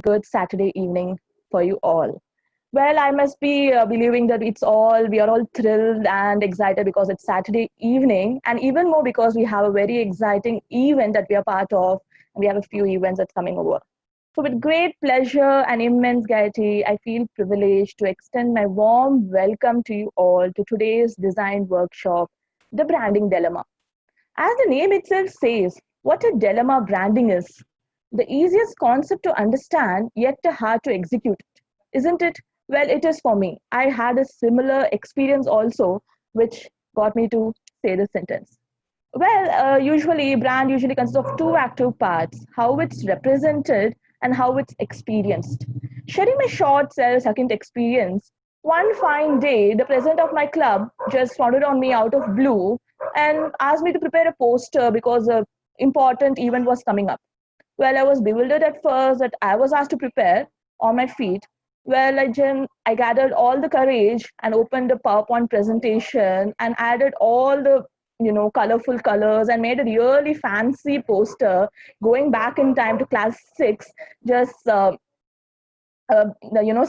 good Saturday evening for you all. Well, I must be believing that we are all thrilled and excited because it's Saturday evening, and even more because we have a very exciting event that we are part of, and we have a few events that's coming over. So, with great pleasure and immense gaiety, I feel privileged to extend my warm welcome to you all to today's design workshop, The Branding Dilemma. As the name itself says, what a dilemma branding is. The easiest concept to understand, yet hard to execute. Isn't it? Well, it is for me. I had a similar experience also, which got me to say this sentence. Well, brand usually consists of two active parts: how it's represented and how it's experienced. Sharing my short second experience, one fine day, the president of my club just founded on me out of blue and asked me to prepare a poster because an important event was coming up. Well, I was bewildered at first that I was asked to prepare on my feet. Well, I gathered all the courage and opened the PowerPoint presentation and added all the colorful colors and made a really fancy poster going back in time to class 6, just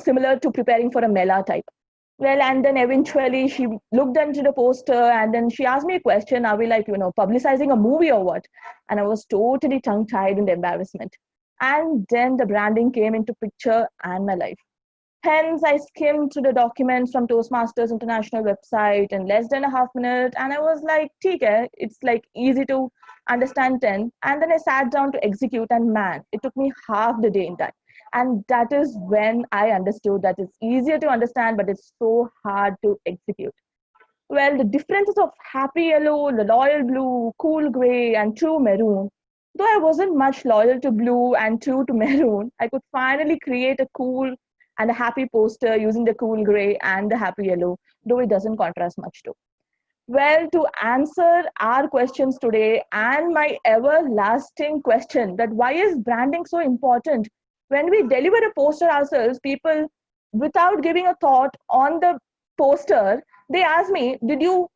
similar to preparing for a Mela type. Well, and then eventually she looked into the poster and then she asked me a question: are we like, publicizing a movie or what? And I was totally tongue tied in embarrassment. And then the branding came into picture and my life. Hence, I skimmed through the documents from Toastmasters International website in less than a half minute, and I was like, "Okay, it's like easy to understand 10." And then I sat down to execute, and man, it took me half the day in that. And that is when I understood that it's easier to understand, but it's so hard to execute. Well, the differences of happy yellow, the loyal blue, cool gray, and true maroon. Though I wasn't much loyal to blue and true to maroon, I could finally create a cool and a happy poster using the cool gray and the happy yellow, though it doesn't contrast much too. Well, to answer our questions today and my everlasting question that why is branding so important? When we deliver a poster ourselves, people, without giving a thought on the poster, they ask me, "Did you,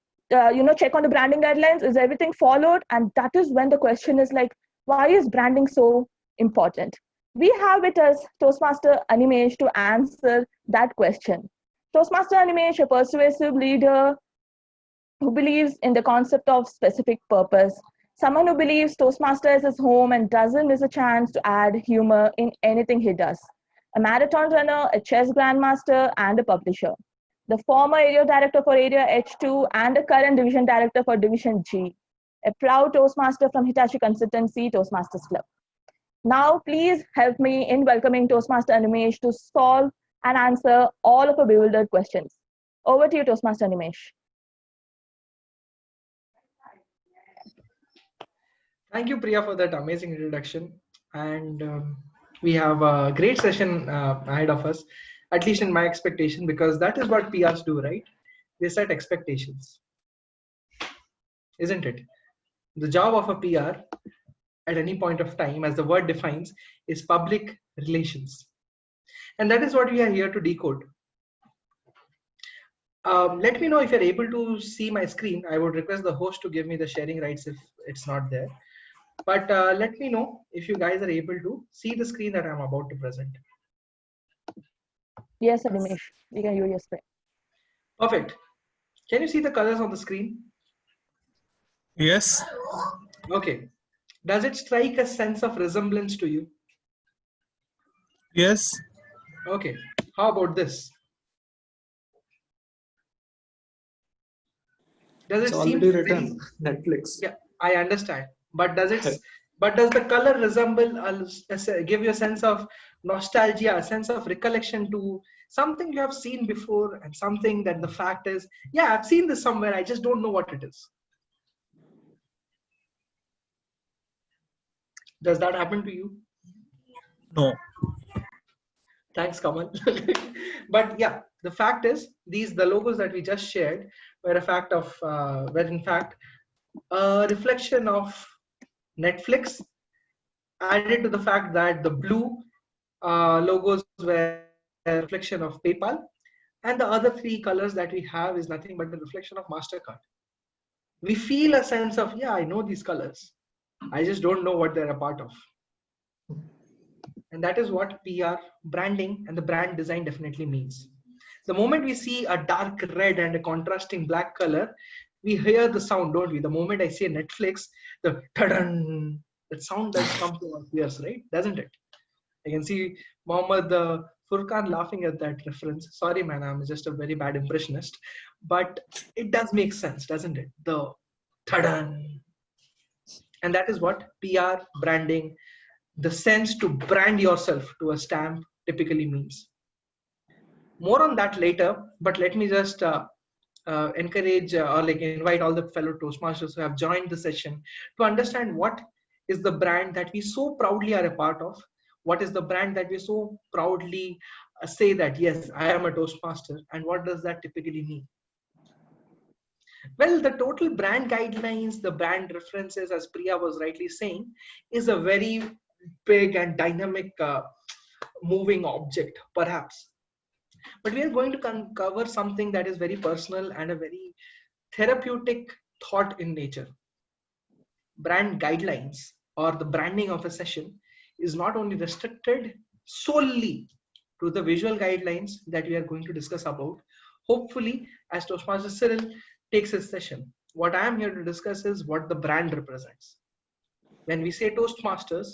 check on the branding guidelines? Is everything followed?" And that is when the question is like, why is branding so important? We have with us Toastmaster Animesh to answer that question. Toastmaster Animesh, a persuasive leader who believes in the concept of specific purpose, someone who believes Toastmaster is his home and doesn't miss a chance to add humor in anything he does, a marathon runner, a chess grandmaster, and a publisher, the former area director for Area H2 and the current division director for Division G, a proud Toastmaster from Hitachi Consultancy Toastmasters Club. Now, please help me in welcoming Toastmaster Animesh to solve and answer all of our bewildered questions. Over to you, Toastmaster Animesh. Thank you, Priya, for that amazing introduction. And we have a great session ahead of us, at least in my expectation, because that is what PRs do, right? They set expectations, isn't it? The job of a PR at any point of time, as the word defines, is public relations. And that is what we are here to decode. Let me know if you're able to see my screen. I would request the host to give me the sharing rights if it's not there. But let me know if you guys are able to see the screen that I'm about to present. Yes, Animesh, we can hear your screen. Perfect. Can you see the colors on the screen? Yes. Okay. Does it strike a sense of resemblance to you? Yes. Okay. How about this? Does It's it already seem written Netflix? Yeah, I understand. But does it? But does the color resemble? Give you a sense of nostalgia, a sense of recollection to something you have seen before, and something that the fact is, yeah, I've seen this somewhere. I just don't know what it is. Does that happen to you? No. Thanks, Kamal. But yeah, the fact is, the logos that we just shared were in fact a reflection of Netflix, added to the fact that the blue logos were a reflection of PayPal, and the other three colors that we have is nothing but the reflection of MasterCard. We feel a sense of, yeah, I know these colors. I just don't know what they're a part of. And that is what PR, branding, and the brand design definitely means. The moment we see a dark red and a contrasting black color, we hear the sound, don't we? The moment I say Netflix, the ta-dan, that sound does come to our ears, right? Doesn't it? I can see Mohammed Furqan laughing at that reference. Sorry, man, I'm just a very bad impressionist. But it does make sense, doesn't it? The ta-dan. And that is what PR, branding, the sense to brand yourself to a stamp typically means. More on that later, but let me just encourage or like invite all the fellow Toastmasters who have joined the session to understand what is the brand that we so proudly are a part of. What is the brand that we so proudly say that, yes, I am a Toastmaster, and what does that typically mean? Well, the total brand guidelines, the brand references, as Priya was rightly saying, is a very big and dynamic moving object, perhaps. But we are going to cover something that is very personal and a very therapeutic thought in nature. Brand guidelines or the branding of a session is not only restricted solely to the visual guidelines that we are going to discuss about. Hopefully, as Toastmaster Syril takes his session, what I am here to discuss is what the brand represents. When we say Toastmasters,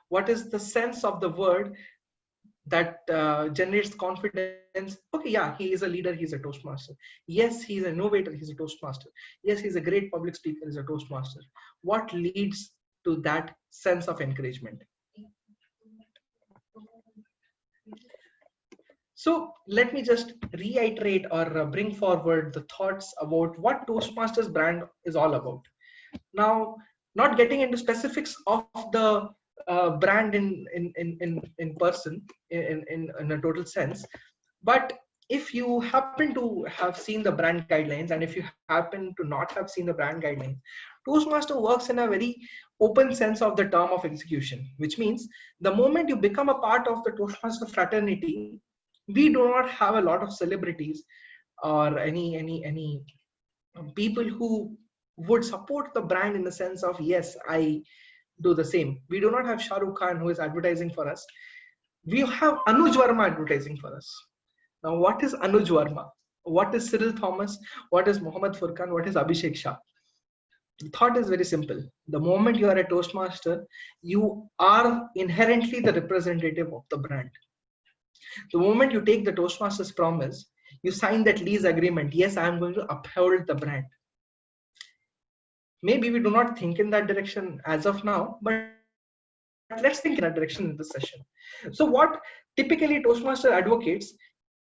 what is the sense of the word that generates confidence? Okay, yeah, he is a leader, he's a Toastmaster. Yes, he's an innovator, he's a Toastmaster. Yes, he's a great public speaker, he's a Toastmaster. What leads to that sense of encouragement? So let me just reiterate or bring forward the thoughts about what Toastmasters brand is all about. Now, not getting into specifics of the brand in person in a total sense, but if you happen to have seen the brand guidelines, and if you happen to not have seen the brand guidelines, Toastmaster works in a very open sense of the term of execution, which means the moment you become a part of the Toastmaster fraternity, we do not have a lot of celebrities or any people who would support the brand in the sense of, yes, I do the same. We do not have Shah Rukh Khan who is advertising for us. We have Anuj Verma advertising for us. Now, what is Anuj Verma? What is Cyril Thomas? What is Mohammed Furqan? What is Abhishek Shah? The thought is very simple. The moment you are a Toastmaster, you are inherently the representative of the brand. The moment you take the Toastmasters promise, you sign that lease agreement. Yes, I am going to uphold the brand. Maybe we do not think in that direction as of now, but let's think in that direction in this session. So what typically Toastmaster advocates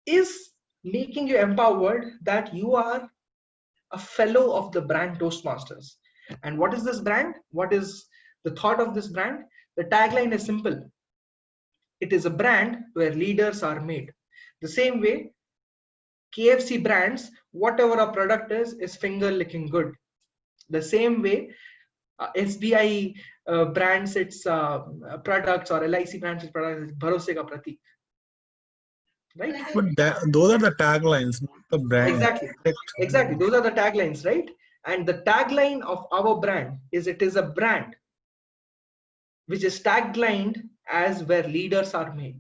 is making you empowered that you are a fellow of the brand Toastmasters. And what is this brand? What is the thought of this brand? The tagline is simple. It is a brand where leaders are made. The same way KFC brands, whatever a product is finger licking good. The same way SBI brands its products, or LIC brands its products, Bharose Ka Pratik. Right? But those are the taglines, not the brand. Exactly. Those are the taglines, right? And the tagline of our brand is, it is a brand which is taglined as where leaders are made.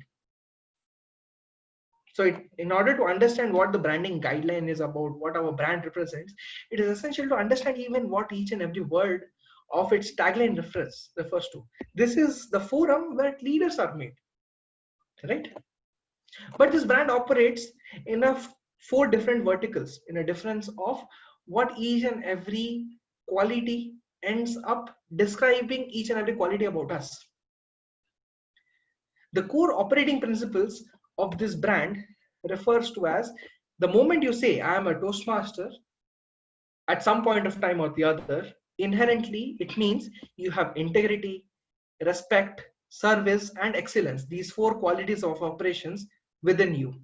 So in order to understand what the branding guideline is about, what our brand represents, it is essential to understand even what each and every word of its tagline refers to. This is the forum where leaders are made, right? But this brand operates in 4 different verticals, in a difference of what each and every quality ends up describing each and every quality about us. The core operating principles of this brand refers to as, the moment you say I am a Toastmaster, at some point of time or the other, inherently it means you have integrity, respect, service, and excellence. These 4 qualities of operations within you.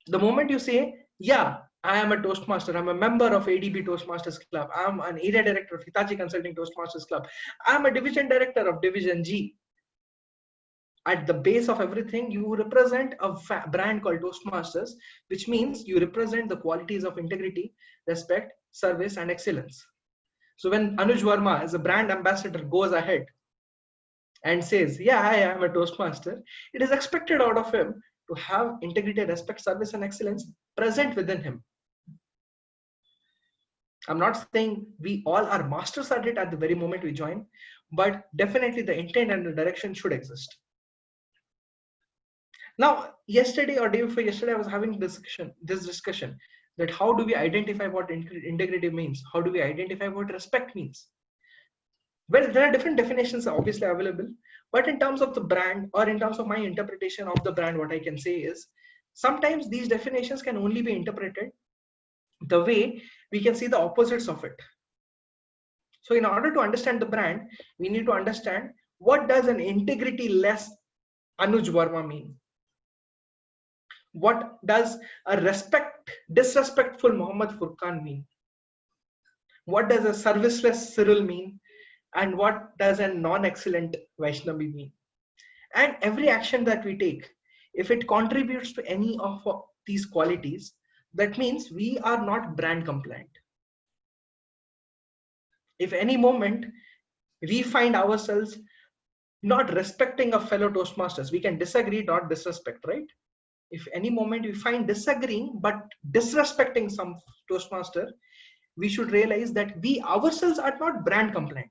The moment you say, yeah, I am a Toastmaster, I'm a member of ADB Toastmasters Club, I'm an area director of Hitachi Consulting Toastmasters Club, I'm a division director of Division G. At the base of everything, you represent a brand called Toastmasters, which means you represent the qualities of integrity, respect, service, and excellence. So when Anuj Verma as a brand ambassador goes ahead and says, yeah, I am a Toastmaster, it is expected out of him to have integrity, respect, service, and excellence present within him. I'm not saying we all are masters at it at the very moment we join, but definitely the intent and the direction should exist. Now, yesterday or day before yesterday, I was having this discussion that how do we identify what integrity means? How do we identify what respect means? Well, there are different definitions obviously available, but in terms of the brand or in terms of my interpretation of the brand, what I can say is sometimes these definitions can only be interpreted the way we can see the opposites of it. So in order to understand the brand, we need to understand what does an integrity-less Anuj Verma mean? What does a disrespectful Muhammad Furqan mean? What does a serviceless Syril mean? And what does a non-excellent Vaishnavi mean? And every action that we take, if it contributes to any of these qualities, that means we are not brand compliant. If any moment we find ourselves not respecting a fellow Toastmasters, we can disagree, not disrespect, right? If any moment we find disagreeing but disrespecting some Toastmaster, we should realize that we ourselves are not brand compliant.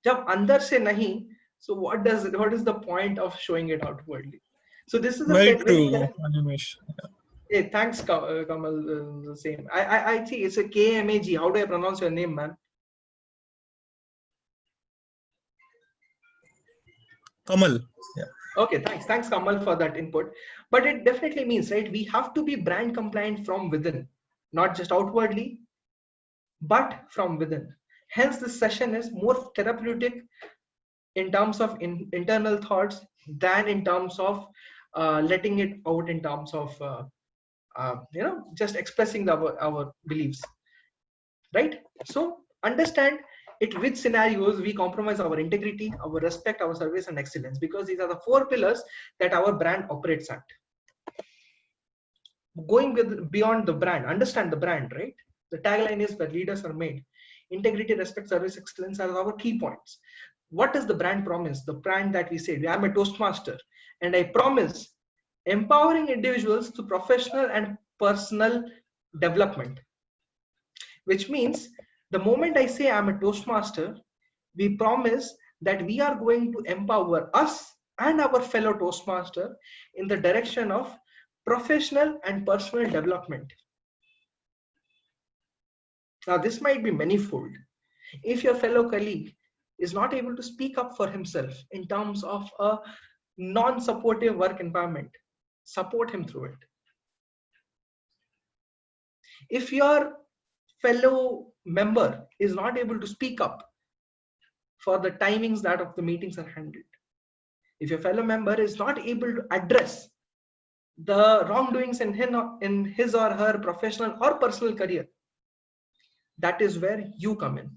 Jab andar se nahi, so what is the point of showing it outwardly? So this is a Very very true, Animesh. hey, thanks, Kamal. The same. I think it's a KMAG. How do I pronounce your name, man? Kamal. Yeah. Okay, thanks, Kamal, for that input. But it definitely means, right? We have to be brand compliant from within, not just outwardly, but from within. Hence, this session is more therapeutic in terms of internal thoughts than in terms of letting it out in terms of just expressing our beliefs, right? So understand it which scenarios we compromise our integrity, our respect, our service, and excellence, because these are the 4 pillars that our brand operates at. Going beyond the brand, understand the brand, right? The tagline is where leaders are made. Integrity, respect, service, excellence are our key points. What is the brand promise? The brand that we say, I'm a Toastmaster and I promise empowering individuals through professional and personal development, which means the moment I say I'm a Toastmaster, we promise that we are going to empower us and our fellow Toastmaster in the direction of professional and personal development. Now, this might be manifold. If your fellow colleague is not able to speak up for himself in terms of a non-supportive work environment, support him through it. If your fellow member is not able to speak up for the timings that of the meetings are handled, if your fellow member is not able to address the wrongdoings in his or her professional or personal career, that is where you come in.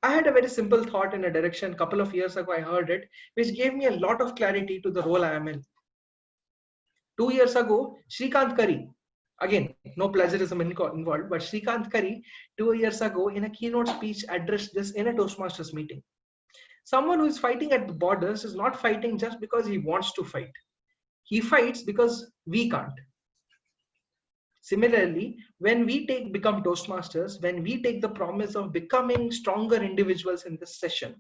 I had a very simple thought in a direction a couple of years ago. I heard it, which gave me a lot of clarity to the role I am in. 2 years ago, Shrikant Kari, again, no plagiarism involved, but Shrikant Kari, 2 years ago, in a keynote speech, addressed this in a Toastmasters meeting. Someone who is fighting at the borders is not fighting just because he wants to fight. He fights because we can't. Similarly, when we become Toastmasters, when we take the promise of becoming stronger individuals in this session,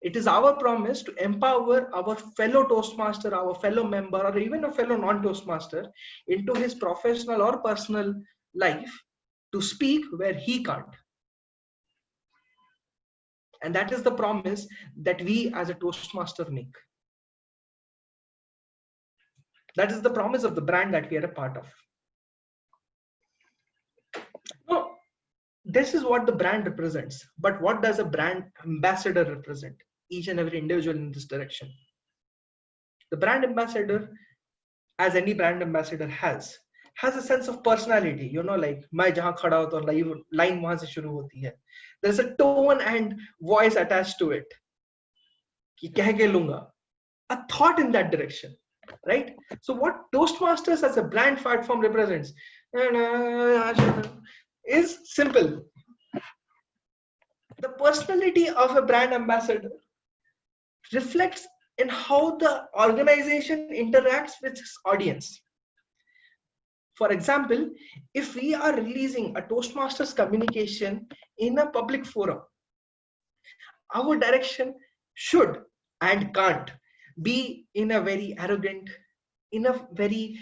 it is our promise to empower our fellow Toastmaster, our fellow member, or even a fellow non-Toastmaster into his professional or personal life to speak where he can't. And that is the promise that we as a Toastmaster make. That is the promise of the brand that we are a part of. Now, this is what the brand represents. But what does a brand ambassador represent? Each and every individual in this direction. The brand ambassador, as any brand ambassador has a sense of personality. You know, like मैं जहाँ खड़ा होता हूँ, line वहाँ से शुरू होती है. There's a tone and voice attached to it. कि कह के लूँगा. A thought in that direction, right? So what Toastmasters as a brand platform represents is simple. The personality of a brand ambassador reflects in how the organization interacts with its audience. For example, if we are releasing a Toastmasters communication in a public forum, our direction should and can't be in a very arrogant, in a very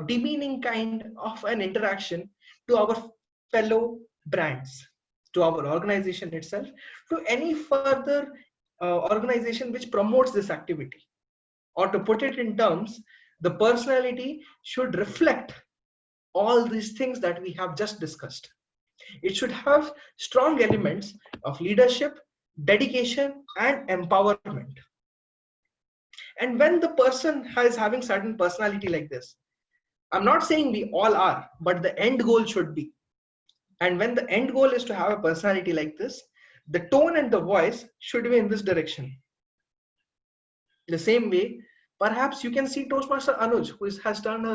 demeaning kind of an interaction to our fellow brands, to our organization itself, to any further organization which promotes this activity. Or to put it in terms, the personality should reflect all these things that we have just discussed. It should have strong elements of leadership, dedication, and empowerment. And when the person is having certain personality like this, I'm not saying we all are, but the end goal should be. And when the end goal is to have a personality like this, the tone and the voice should be in this direction. The same way, perhaps you can see Toastmaster Anuj, who has turned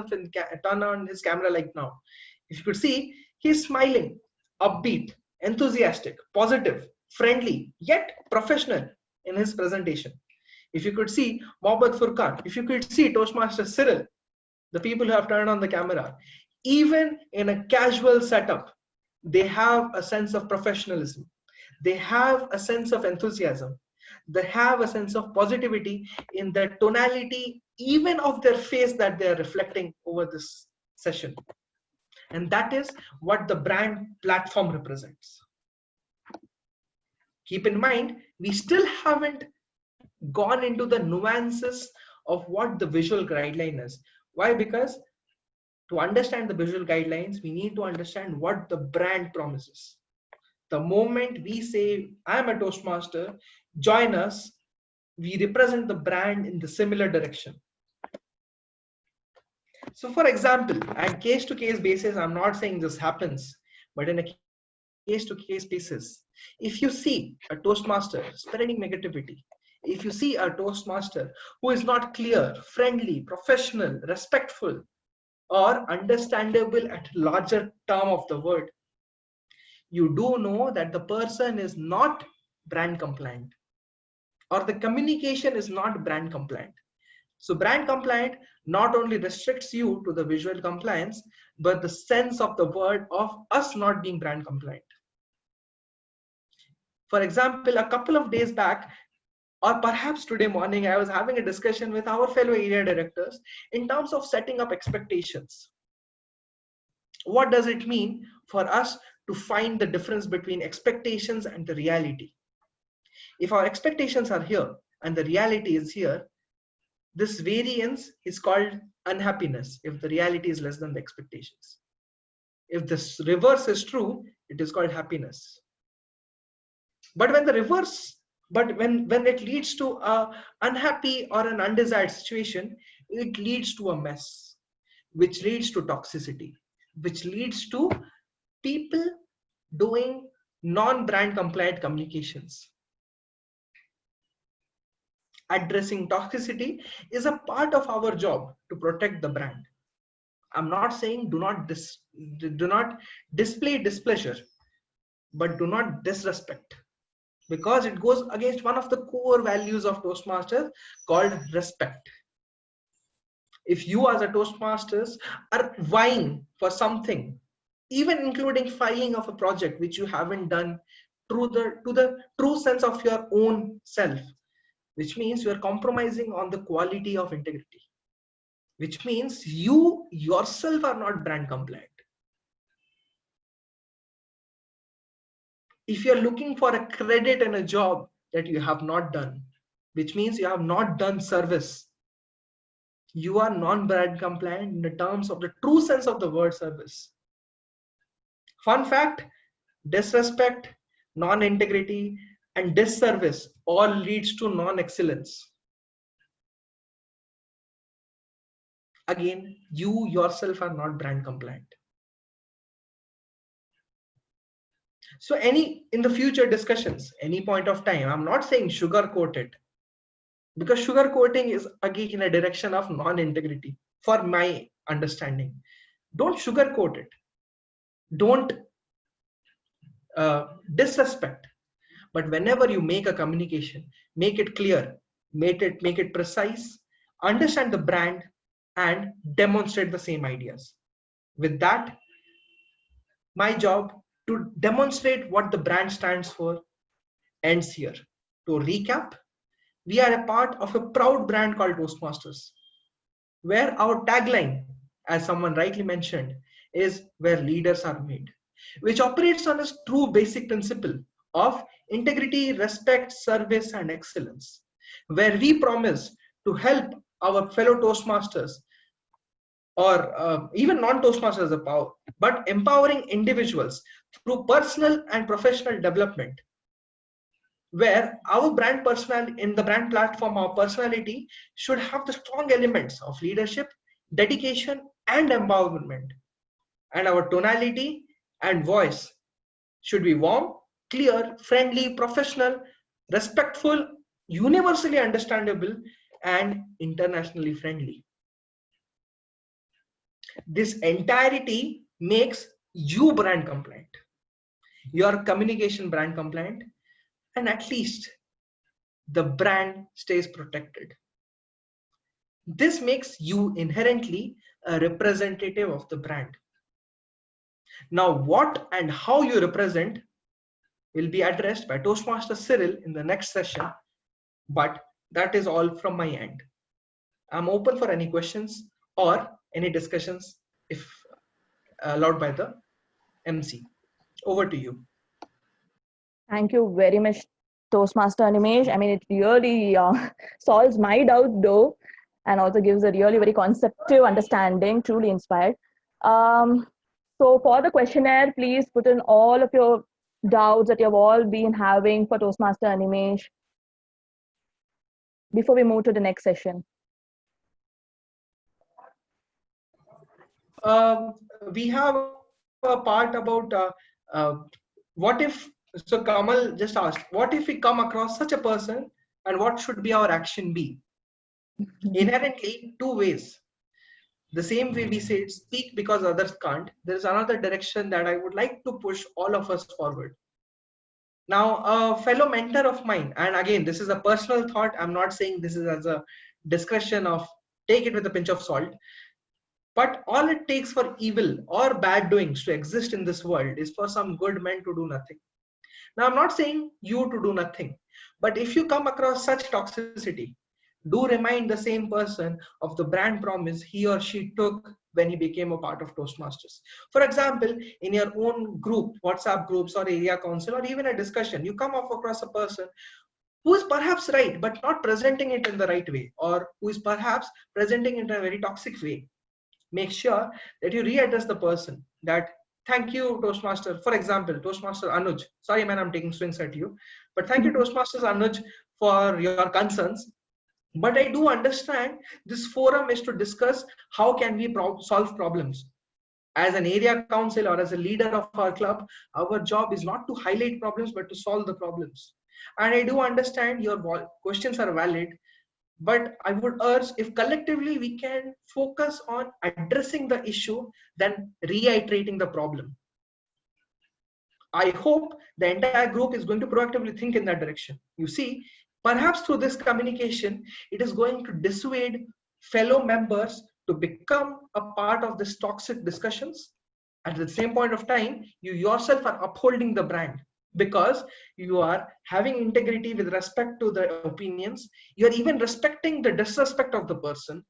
on his camera like now. If you could see, he's smiling, upbeat, enthusiastic, positive, friendly, yet professional in his presentation. If you could see Mohammad Furqan, if you could see Toastmaster Syril, the people who have turned on the camera, even in a casual setup, they have a sense of professionalism. They have a sense of enthusiasm. They have a sense of positivity in the tonality, even of their face that they are reflecting over this session. And that is what the brand platform represents. Keep in mind, we still haven't gone into the nuances of what the visual guideline is. Why? Because to understand the visual guidelines, we need to understand what the brand promises. The moment we say, I'm a Toastmaster, join us, we represent the brand in the similar direction. So for example, at case-to-case basis, I'm not saying this happens, but in a case-to-case basis, if you see a Toastmaster spreading negativity, if you see a Toastmaster who is not clear, friendly, professional, respectful, or understandable at larger term of the word, you do know that the person is not brand compliant, or the communication is not brand compliant. So brand compliant not only restricts you to the visual compliance, but the sense of the word of us not being brand compliant. For example, a couple of days back, or perhaps today morning, I was having a discussion with our fellow area directors in terms of setting up expectations. What does it mean for us to find the difference between expectations and the reality? If our expectations are here and the reality is here, this variance is called unhappiness if the reality is less than the expectations. If this reverse is true, it is called happiness. But when the reverse, when it leads to a unhappy or an undesired situation, it leads to a mess, which leads to toxicity, which leads to people doing non-brand compliant communications. Addressing toxicity is a part of our job to protect the brand. I'm not saying do not display displeasure, but do not disrespect, because it goes against one of the core values of Toastmasters called respect. If you as a Toastmasters are vying for something, even including filing of a project which you haven't done to the true sense of your own self, which means you are compromising on the quality of integrity, which means you yourself are not brand compliant. If you're looking for a credit in a job that you have not done, which means you have not done service, you are non-brand compliant in the terms of the true sense of the word service. Fun fact, disrespect, non-integrity, and disservice all leads to non-excellence. Again, you yourself are not brand compliant. So in the future discussions, any point of time, I'm not saying sugarcoat it, because sugarcoating is again in a direction of non-integrity for my understanding. Don't sugarcoat it. Don't disrespect. But whenever you make a communication, make it clear, make it precise, understand the brand, and demonstrate the same ideas. With that, my job to demonstrate what the brand stands for ends here. To recap, we are a part of a proud brand called Toastmasters, where our tagline, as someone rightly mentioned, is where leaders are made, which operates on a true basic principle of integrity, respect, service, and excellence, where we promise to help our fellow Toastmasters or even non-Toastmasters but empowering individuals through personal and professional development, where our brand personality in the brand platform, our personality should have the strong elements of leadership, dedication, and empowerment. And our tonality and voice should be warm, clear, friendly, professional, respectful, universally understandable, and internationally friendly. This entirety makes you brand compliant, your communication brand compliant, and at least the brand stays protected. This makes you inherently a representative of the brand. Now, what and how you represent will be addressed by Toastmaster Syril in the next session, but that is all from my end. I'm open for any questions or any discussions if allowed by the MC. Over to you. Thank you very much, Toastmaster Animesh. I mean, it really solves my doubt though, and also gives a really very conceptual understanding, truly inspired. So for the questionnaire, please put in all of your doubts that you've all been having for Toastmaster Animesh before we move to the next session. We have a part about what if, so Kamal just asked, what if we come across such a person and what should be our action be? Inherently, two ways. The same way we say speak because others can't, there is another direction that I would like to push all of us forward. Now, a fellow mentor of mine, and again, this is a personal thought. I'm not saying this is as a discretion of take it with a pinch of salt. But all it takes for evil or bad doings to exist in this world is for some good men to do nothing. Now, I'm not saying you to do nothing, but if you come across such toxicity, do remind the same person of the brand promise he or she took when he became a part of Toastmasters. For example, in your own group, WhatsApp groups or area council, or even a discussion, you come across a person who is perhaps right, but not presenting it in the right way, or who is perhaps presenting it in a very toxic way. Make sure that you readdress the person that, thank you, Toastmaster. For example, Toastmaster Anuj. Sorry, man, I'm taking swings at you. But thank you, Toastmasters Anuj, for your concerns. But I do understand this forum is to discuss how can we solve problems. As an area council or as a leader of our club, our job is not to highlight problems, but to solve the problems. And I do understand your questions are valid. But I would urge, if collectively we can focus on addressing the issue than reiterating the problem. I hope the entire group is going to proactively think in that direction. You see, perhaps through this communication, it is going to dissuade fellow members to become a part of this toxic discussions. At the same point of time, you yourself are upholding the brand, because you are having integrity with respect to the opinions. You are even respecting the disrespect of the person.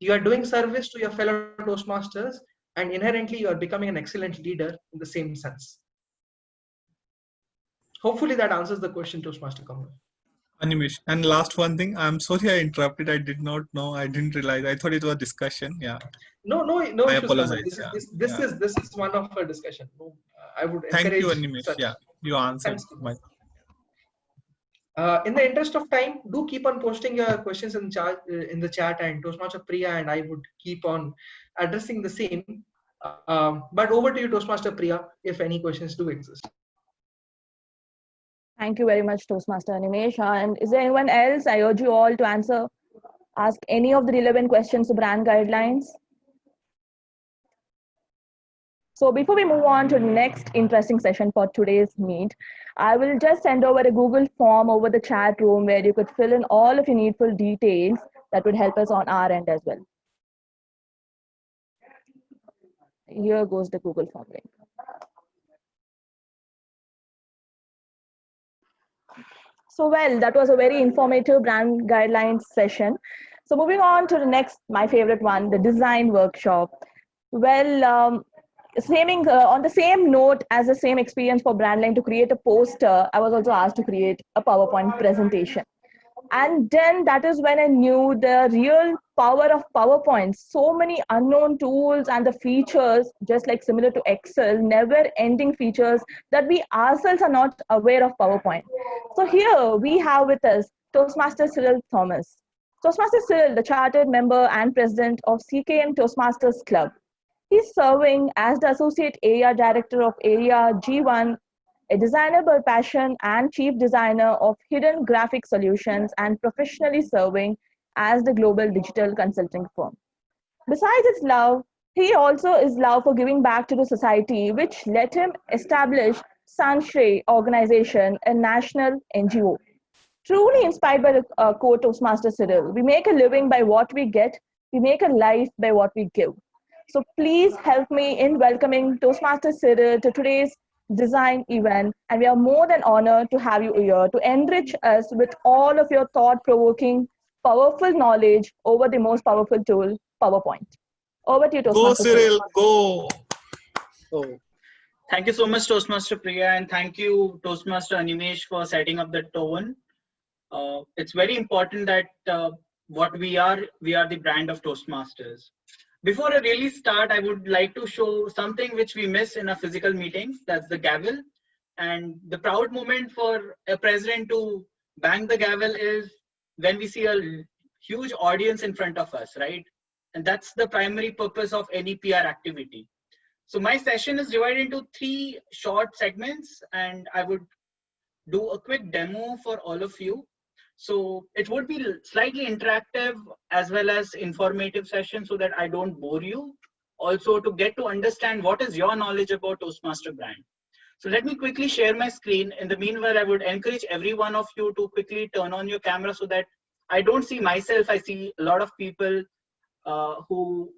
You are doing service to your fellow Toastmasters, and inherently you are becoming an excellent leader in the same sense. Hopefully that answers the question, Toastmaster Kamal. Animesh. And last one thing, I'm sorry I interrupted. I did not know. I didn't realize. I thought it was a discussion. Yeah. No I issues, apologize. This is one of our discussion. I would Thank encourage you, Animesh. such. Yeah, you answered Thanks. my. In the interest of time, do keep on posting your questions in the chat, and Toastmaster Priya and I would keep on addressing the same. But over to you, Toastmaster Priya, if any questions do exist. Thank you very much, Toastmaster Animesh. And is there anyone else? I urge you all to ask any of the relevant questions to brand guidelines. So before we move on to the next interesting session for today's meet, I will just send over a Google form over the chat room where you could fill in all of your needful details that would help us on our end as well. Here goes the Google form link. So, well, that was a very informative brand guidelines session. So moving on to the next, my favorite one, the design workshop. Well, on the same note as the same experience for Brandline to create a poster, I was also asked to create a PowerPoint presentation. And then that is when I knew the real power of PowerPoint. So many unknown tools and the features, just like similar to Excel, never ending features that we ourselves are not aware of PowerPoint. So here we have with us Toastmaster Syril Thomas. Toastmaster Syril, the chartered member and president of CKN Toastmasters Club. He's serving as the Associate Area Director of Area G1, a designer by passion and chief designer of Hidden Graphic Solutions, and professionally serving as the global digital consulting firm. Besides his love, he also is love for giving back to the society, which let him establish Sanshray organization, a national NGO. Truly inspired by the quote Toastmaster Syril, we make a living by what we get, we make a life by what we give. So please help me in welcoming Toastmaster Syril to today's design event, and we are more than honored to have you here to enrich us with all of your thought-provoking, powerful knowledge over the most powerful tool, PowerPoint. Over to you, Go, Toastmaster Cyril, go. So, thank you so much, Toastmaster Priya, and thank you, Toastmaster Animesh, for setting up the tone. It's very important that what we are the brand of Toastmasters. Before I really start, I would like to show something which we miss in our physical meetings. That's the gavel. And the proud moment for a president to bang the gavel is when we see a huge audience in front of us, right? And that's the primary purpose of any PR activity. So my session is divided into 3 short segments, and I would do a quick demo for all of you. So it would be slightly interactive as well as informative session so that I don't bore you. Also to get to understand what is your knowledge about Toastmaster brand. So let me quickly share my screen. In the meanwhile, I would encourage every one of you to quickly turn on your camera so that I don't see myself. I see a lot of people who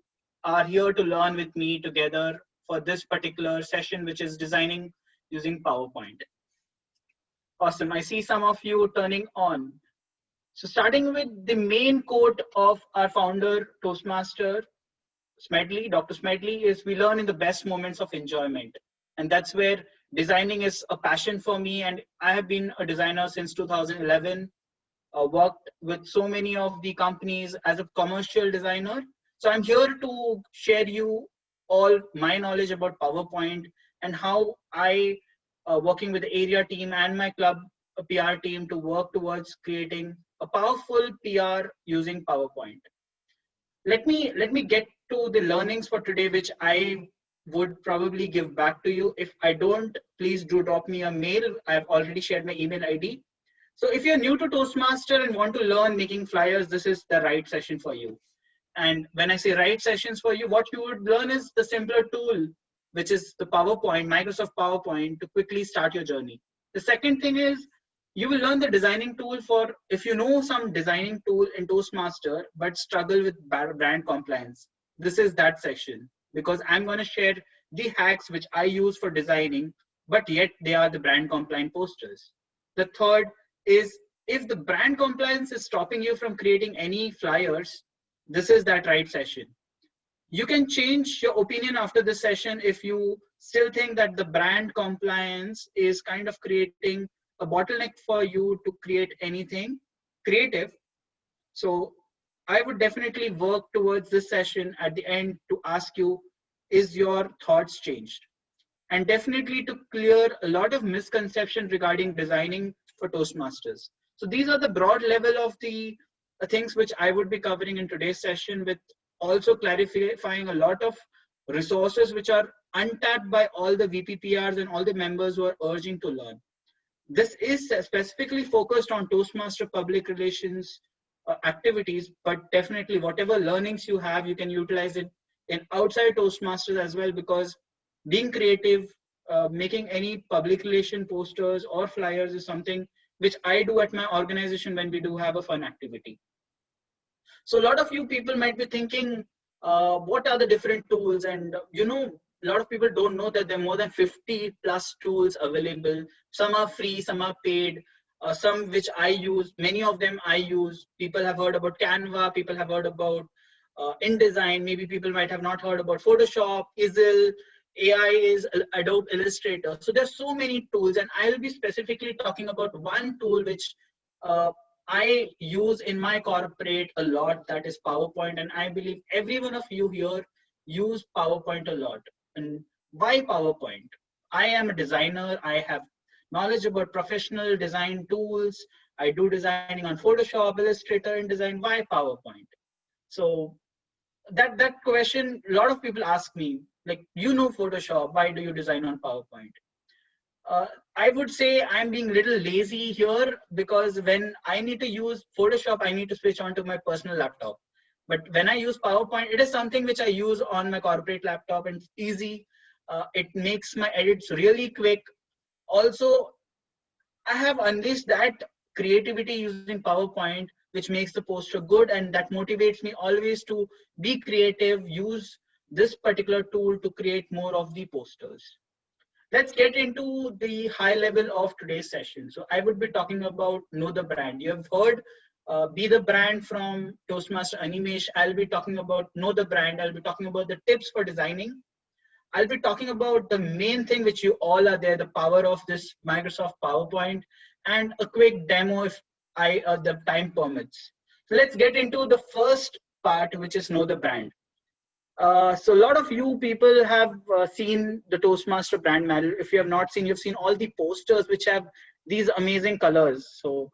are here to learn with me together for this particular session, which is designing using PowerPoint. Awesome. I see some of you turning on. So starting with the main quote of our founder, Toastmaster Smedley, Dr. Smedley, is we learn in the best moments of enjoyment. And that's where designing is a passion for me. And I have been a designer since 2011, worked with so many of the companies as a commercial designer. So I'm here to share you all my knowledge about PowerPoint and how I, working with the area team and my club PR team, to work towards creating a powerful PR using PowerPoint. Let me get to the learnings for today, which I would probably give back to you. If I don't, please do drop me a mail. I've already shared my email ID. So if you're new to Toastmaster and want to learn making flyers, this is the right session for you. And when I say right sessions for you, what you would learn is the simpler tool, which is the PowerPoint, Microsoft PowerPoint, to quickly start your journey. The second thing is you will learn the designing tool for, if you know some designing tool in Toastmaster, but struggle with brand compliance. This is that section, because I'm going to share the hacks which I use for designing, but yet they are the brand compliant posters. The third is, if the brand compliance is stopping you from creating any flyers, this is that right session. You can change your opinion after this session if you still think that the brand compliance is kind of creating a bottleneck for you to create anything creative. So I would definitely work towards this session at the end to ask you, is your thoughts changed? And definitely to clear a lot of misconceptions regarding designing for Toastmasters. So these are the broad level of the things which I would be covering in today's session, with also clarifying a lot of resources which are untapped by all the VPPRs and all the members who are urging to learn. This is specifically focused on Toastmaster public relations activities, but definitely whatever learnings you have, you can utilize it in outside Toastmasters as well, because being creative making any public relation posters or flyers is something which I do at my organization when we do have a fun activity. So a lot of you people might be thinking, what are the different tools? And a lot of people don't know that there are more than 50 plus tools available. Some are free, some are paid, some which I use, many of them I use. People have heard about Canva, people have heard about InDesign, maybe people might have not heard about Photoshop, Easel, AI is Adobe Illustrator. So there's so many tools, and I'll be specifically talking about one tool which I use in my corporate a lot, that is PowerPoint. And I believe every one of you here use PowerPoint a lot. And why PowerPoint? I am a designer. I have knowledge about professional design tools. I do designing on Photoshop, Illustrator, and design. Why PowerPoint? So that question, a lot of people ask me, like, Photoshop, why do you design on PowerPoint? I would say I'm being a little lazy here, because when I need to use Photoshop, I need to switch on to my personal laptop. But when I use PowerPoint, it is something which I use on my corporate laptop, and it's easy. It makes my edits really quick. Also, I have unleashed that creativity using PowerPoint, which makes the poster good, and that motivates me always to be creative, use this particular tool to create more of the posters. Let's get into the high level of today's session. So I would be talking about Know the Brand. You have heard Be the Brand from Toastmaster Animesh. I'll be talking about Know the Brand. I'll be talking about the tips for designing. I'll be talking about the main thing which you all are there, the power of this Microsoft PowerPoint, and a quick demo if the time permits. So let's get into the first part, which is Know the Brand. So a lot of you people have seen the Toastmaster brand manual. If you have not seen, you've seen all the posters which have these amazing colors. So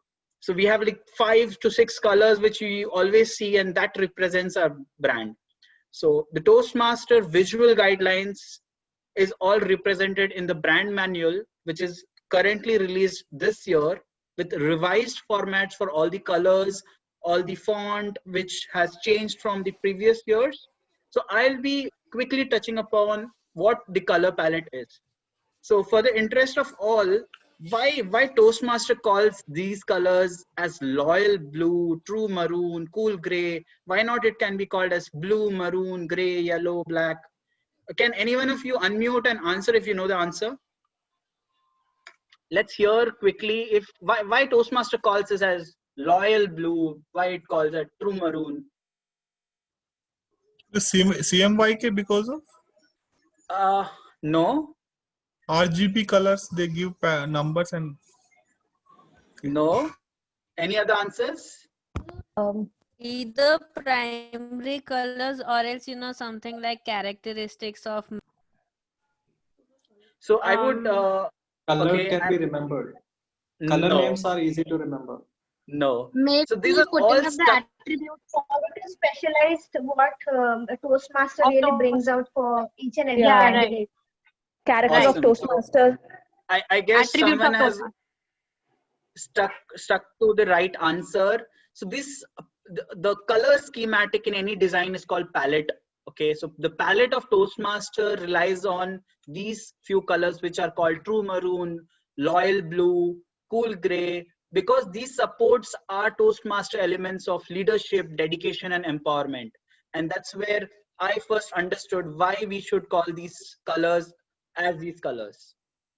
we have like 5 to 6 colors which we always see, and that represents our brand. So the Toastmaster visual guidelines is all represented in the brand manual, which is currently released this year with revised formats for all the colors, all the font, which has changed from the previous years. So I'll be quickly touching upon what the color palette is. So for the interest of all, why Toastmaster calls these colors as loyal blue, true maroon, cool gray? Why not it can be called as blue, maroon, gray, yellow, black? Can any one of you unmute and answer if you know the answer? Let's hear quickly if why Toastmaster calls this as loyal blue, why it calls it true maroon. The CMYK because of? No. RGB colors, they give numbers and... No. Any other answers? Either primary colors or else, something like characteristics of. So I would... color can be remembered. Color names are easy to remember. No. Maybe so these are putting all up the attributes to specialized what Toastmaster really brings out for each and every candidate. Character Awesome. of Toastmaster. I guess someone has stuck to the right answer. So this the color schematic in any design is called palette. Okay, so the palette of Toastmaster relies on these few colors which are called true maroon, loyal blue, cool gray, because these supports our Toastmaster elements of leadership, dedication, and empowerment. And that's where I first understood why we should call these colors as these colors,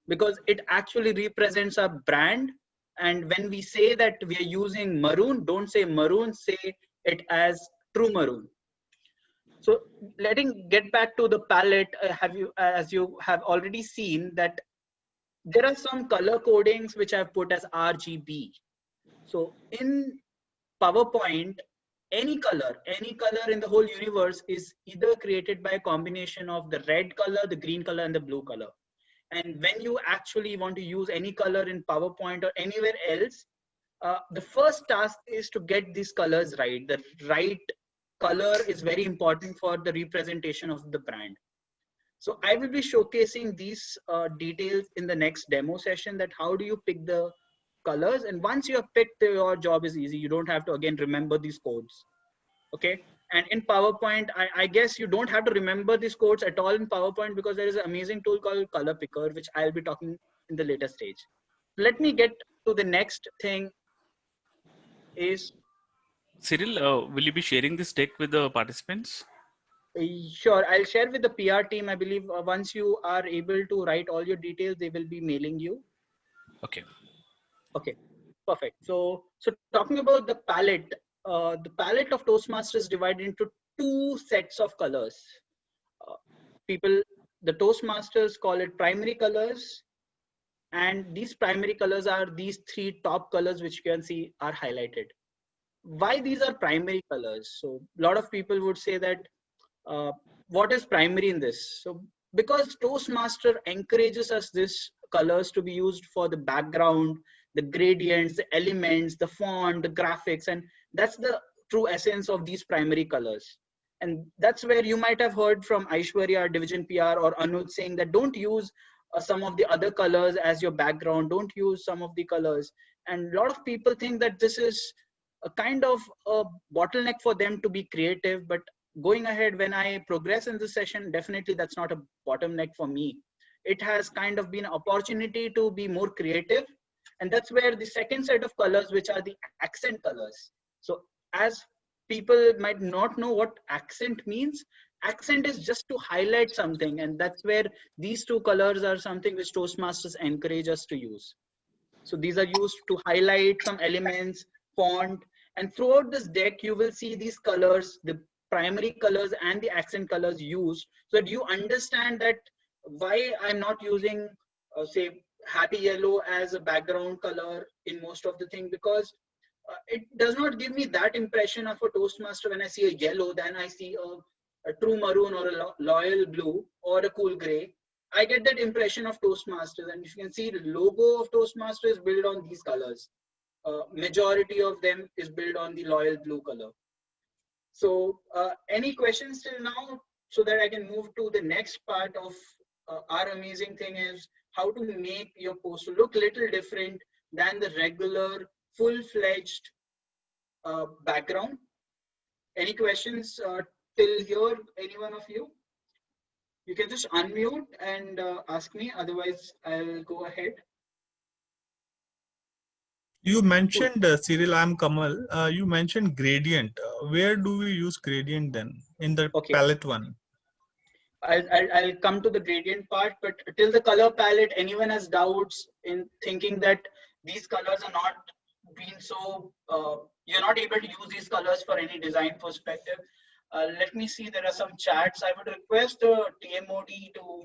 because it actually represents our brand. And when we say that we are using maroon, don't say maroon, say it as true maroon. So get back to the palette, as you have already seen that there are some color codings which I've put as RGB. So in PowerPoint, any color in the whole universe is either created by a combination of the red color, the green color, and the blue color. And when you actually want to use any color in PowerPoint or anywhere else, the first task is to get these colors right. The right color is very important for the representation of the brand. So I will be showcasing these details in the next demo session, that how do you pick the colors. And once you have picked, your job is easy. You don't have to again remember these codes. Okay. And in PowerPoint, I guess you don't have to remember these codes at all in PowerPoint, because there is an amazing tool called Color Picker, which I'll be talking in the later stage. Let me get to the next thing is, Cyril, will you be sharing this deck with the participants? sure, I'll share with the PR team. I believe once you are able to write all your details, they will be mailing you. Okay. Okay, perfect. So talking about the palette of Toastmasters is divided into two sets of colors. The Toastmasters call it primary colors, and these primary colors are these three top colors which you can see are highlighted. Why these are primary colors? So a lot of people would say that what is primary in this? So because Toastmaster encourages us this colors to be used for the background, the gradients, the elements, the font, the graphics, and that's the true essence of these primary colors. And that's where you might have heard from Aishwarya, our division PR, or Anuj saying that don't use some of the other colors as your background, don't use some of the colors. And a lot of people think that this is a kind of a bottleneck for them to be creative, but going ahead, when I progress in this session, definitely that's not a bottleneck for me. It has kind of been an opportunity to be more creative. And that's where the second set of colors, which are the accent colors. So as people might not know what accent means, accent is just to highlight something. And that's where these two colors are something which Toastmasters encourage us to use. So these are used to highlight some elements, font, and throughout this deck, you will see these colors, the primary colors and the accent colors used, so that you understand that why I'm not using, say, happy yellow as a background color in most of the thing, because it does not give me that impression of a Toastmaster when I see a yellow, then I see a true maroon or a loyal blue or a cool gray. I get that impression of Toastmasters, and if you can see, the logo of Toastmaster is built on these colors. Majority of them is built on the loyal blue color. So any questions till now, so that I can move to the next part of our amazing thing is how to make your post look a little different than the regular full-fledged background. Any questions till here, any one of you? You can just unmute and ask me, otherwise I'll go ahead. You mentioned, Cyril, I'm Kamal. You mentioned gradient. Where do we use gradient then? In the palette one? I'll come to the gradient part, but till the color palette, anyone has doubts in thinking that these colors are not being so, you're not able to use these colors for any design perspective. Let me see, there are some chats. I would request TMOD to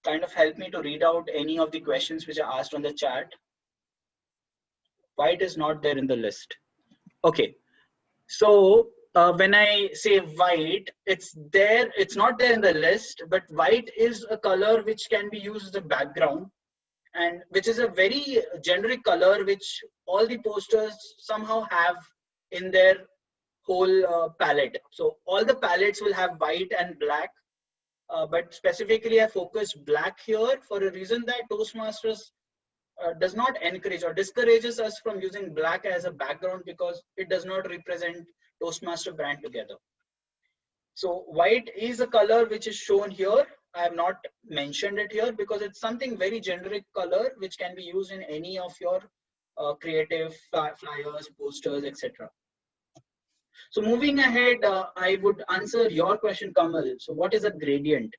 kind of help me to read out any of the questions which are asked on the chat. White is not there in the list. Okay, so when I say white, it's there, it's not there in the list, but white is a color which can be used as a background, and which is a very generic color which all the posters somehow have in their whole palette. So all the palettes will have white and black, but specifically I focused black here for a reason that Toastmasters does not encourage or discourages us from using black as a background, because it does not represent Toastmaster brand together. So white is a color which is shown here. I have not mentioned it here because it's something very generic color which can be used in any of your creative flyers, posters, etc. So moving ahead, I would answer your question, Kamal. So what is a gradient?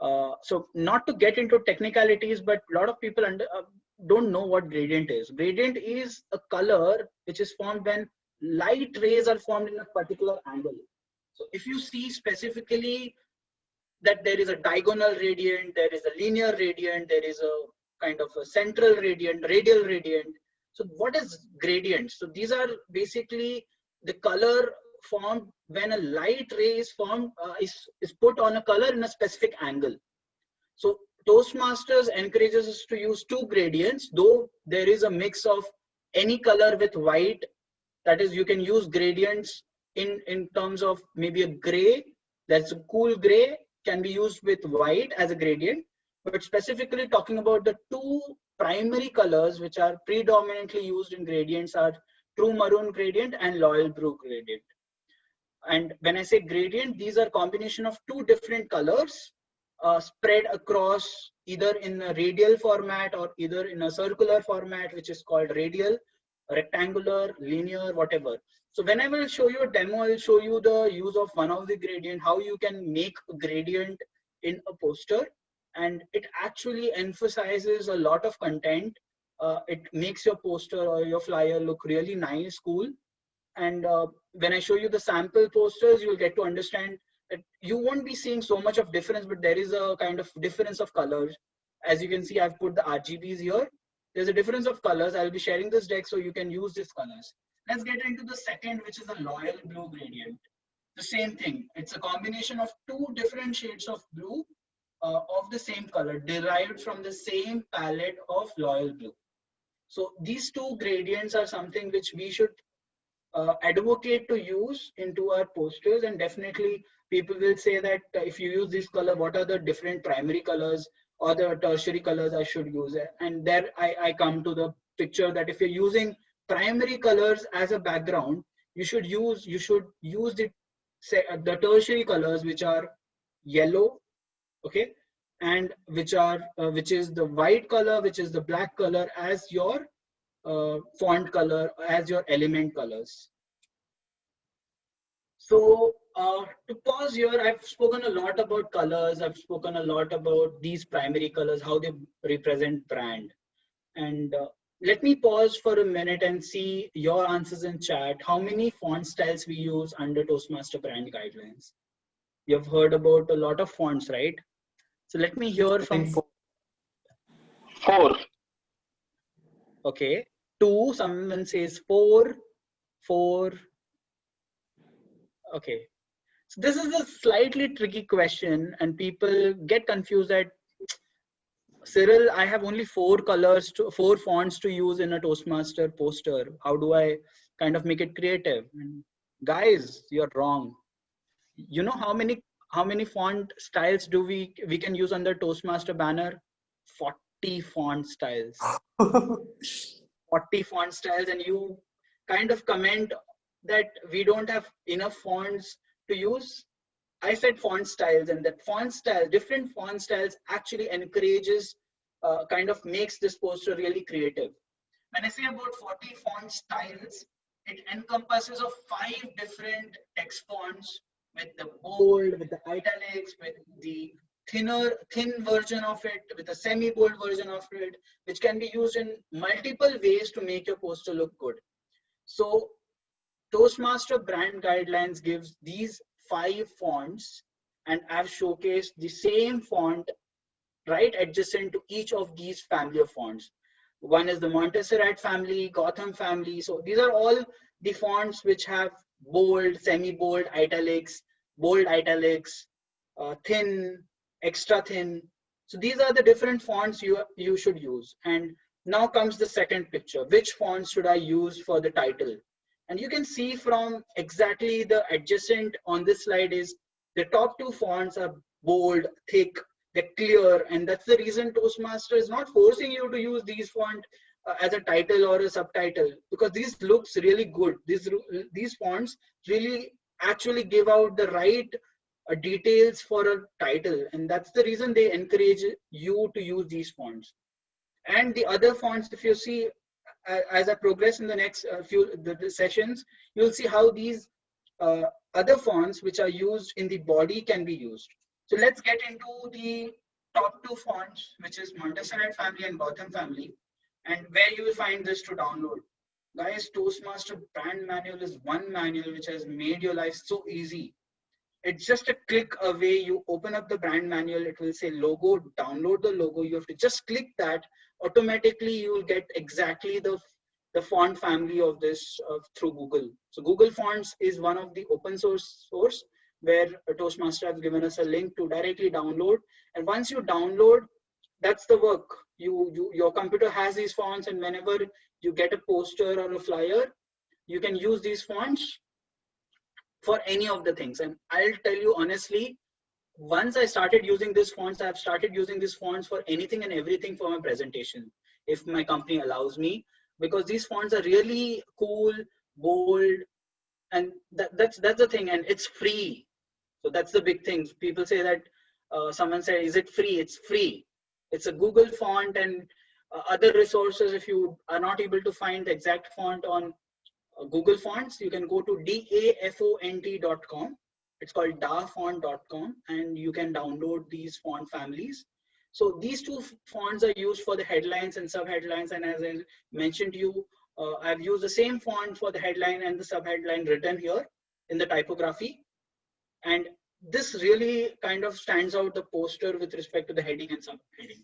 So not to get into technicalities, but a lot of people don't know what gradient is. Gradient is a color which is formed when light rays are formed in a particular angle. So if you see specifically that there is a diagonal gradient, there is a linear gradient, there is a kind of a central gradient, radial gradient. So what is gradient? So these are basically the color formed when a light ray is formed, is put on a color in a specific angle. So Toastmasters encourages us to use two gradients, though there is a mix of any color with white. That is, you can use gradients in terms of maybe a gray, that's a cool gray, can be used with white as a gradient. But specifically talking about the two primary colors which are predominantly used in gradients are true maroon gradient and loyal blue gradient. And when I say gradient, these are combination of two different colors spread across either in a radial format or either in a circular format, which is called radial, rectangular, linear, whatever. So when I will show you a demo, I'll show you the use of one of the gradient, how you can make a gradient in a poster. And it actually emphasizes a lot of content. It makes your poster or your flyer look really nice, cool. And when I show you the sample posters, you'll get to understand that you won't be seeing so much of difference, but there is a kind of difference of colors. As you can see, I've put the RGBs here. There's a difference of colors. I'll be sharing this deck so you can use these colors. Let's get into the second, which is a loyal blue gradient. The same thing. It's a combination of two different shades of blue of the same color, derived from the same palette of loyal blue. So these two gradients are something which we should advocate to use into our posters, and definitely people will say that if you use this color, what are the different primary colors or the tertiary colors I should use? And there I come to the picture that if you're using primary colors as a background, you should use the tertiary colors, which are yellow, okay, and which is the white color, which is the black color, as your font color, as your element colors. So to pause here, I've spoken a lot about colors. I've spoken a lot about these primary colors, how they represent brand. And let me pause for a minute and see your answers in chat. How many font styles we use under Toastmaster Brand Guidelines? You've heard about a lot of fonts, right? So let me hear from four. Okay. 2, someone says 4. Okay. So this is a slightly tricky question, and people get confused that, Cyril, I have only 4 fonts to use in a Toastmaster poster. How do I kind of make it creative? And guys, you're wrong. You know how many font styles do we can use under Toastmaster banner? 40 font styles. 40 font styles, and you kind of comment that we don't have enough fonts to use. I said font styles, and that font style, different font styles actually encourages, kind of makes this poster really creative. When I say about 40 font styles, it encompasses of 5 different text fonts, with the bold, with the italics, with the thin version of it, with a semi-bold version of it, which can be used in multiple ways to make your poster look good. So Toastmaster Brand Guidelines gives these 5 fonts, and I've showcased the same font right adjacent to each of these family of fonts. One is the Montserrat family, Gotham family. So these are all the fonts which have bold, semi-bold, italics, bold italics, thin, extra thin. So these are the different fonts you should use. And now comes the second picture. Which fonts should I use for the title? And you can see from exactly the adjacent on this slide is the top 2 fonts are bold, thick, they're clear, and that's the reason Toastmaster is not forcing you to use these fonts as a title or a subtitle, because these looks really good. These fonts really actually give out the right details for a title, and that's the reason they encourage you to use these fonts. And the other fonts, if you see, as I progress in the next few sessions, you'll see how these other fonts which are used in the body can be used. So let's get into the top 2 fonts, which is Montserrat family and Gotham family, and where you will find this to download. Guys, Toastmaster Brand Manual is one manual which has made your life so easy. It's just a click away. You open up the brand manual, it will say logo, download the logo. You have to just click that. Automatically, you will get exactly the font family of this through Google. So Google Fonts is one of the open source where Toastmaster has given us a link to directly download. And once you download, that's the work. Your computer has these fonts, and whenever you get a poster or a flyer, you can use these fonts for any of the things. And I'll tell you honestly, once I started using these fonts, I've started using these fonts for anything and everything for my presentation, if my company allows me, because these fonts are really cool, bold, And that's the thing, and it's free. So that's the big thing. People say that someone said, is it free? It's free. It's a Google font, and other resources. If you are not able to find the exact font on Google Fonts, you can go to dafont.com. It's called dafont.com, and you can download these font families. So these two fonts are used for the headlines and subheadlines. And as I mentioned to you, I've used the same font for the headline and the subheadline written here in the typography. And this really kind of stands out the poster with respect to the heading and subheading.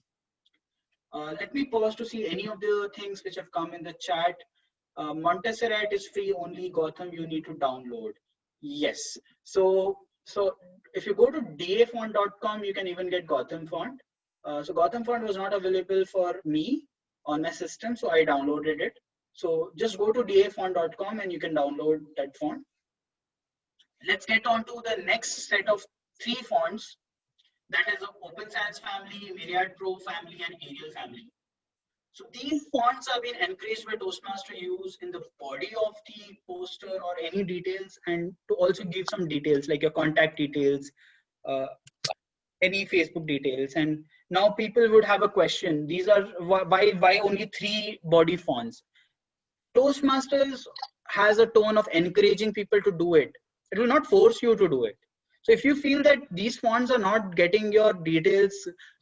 Let me pause to see any of the things which have come in the chat. Montserrat is free only. Gotham, you need to download. Yes. So if you go to dafont.com, you can even get Gotham font. So Gotham font was not available for me on my system, so I downloaded it. So just go to dafont.com and you can download that font. Let's get on to the next set of 3 fonts. That is the Open Sans family, Myriad Pro family, and Arial family. So these fonts have been encouraged by Toastmaster use in the body of the poster or any details, and to also give some details like your contact details, any Facebook details. And now people would have a question. These are why only 3 body fonts? Toastmasters has a tone of encouraging people to do it. It will not force you to do it. So if you feel that these fonts are not getting your details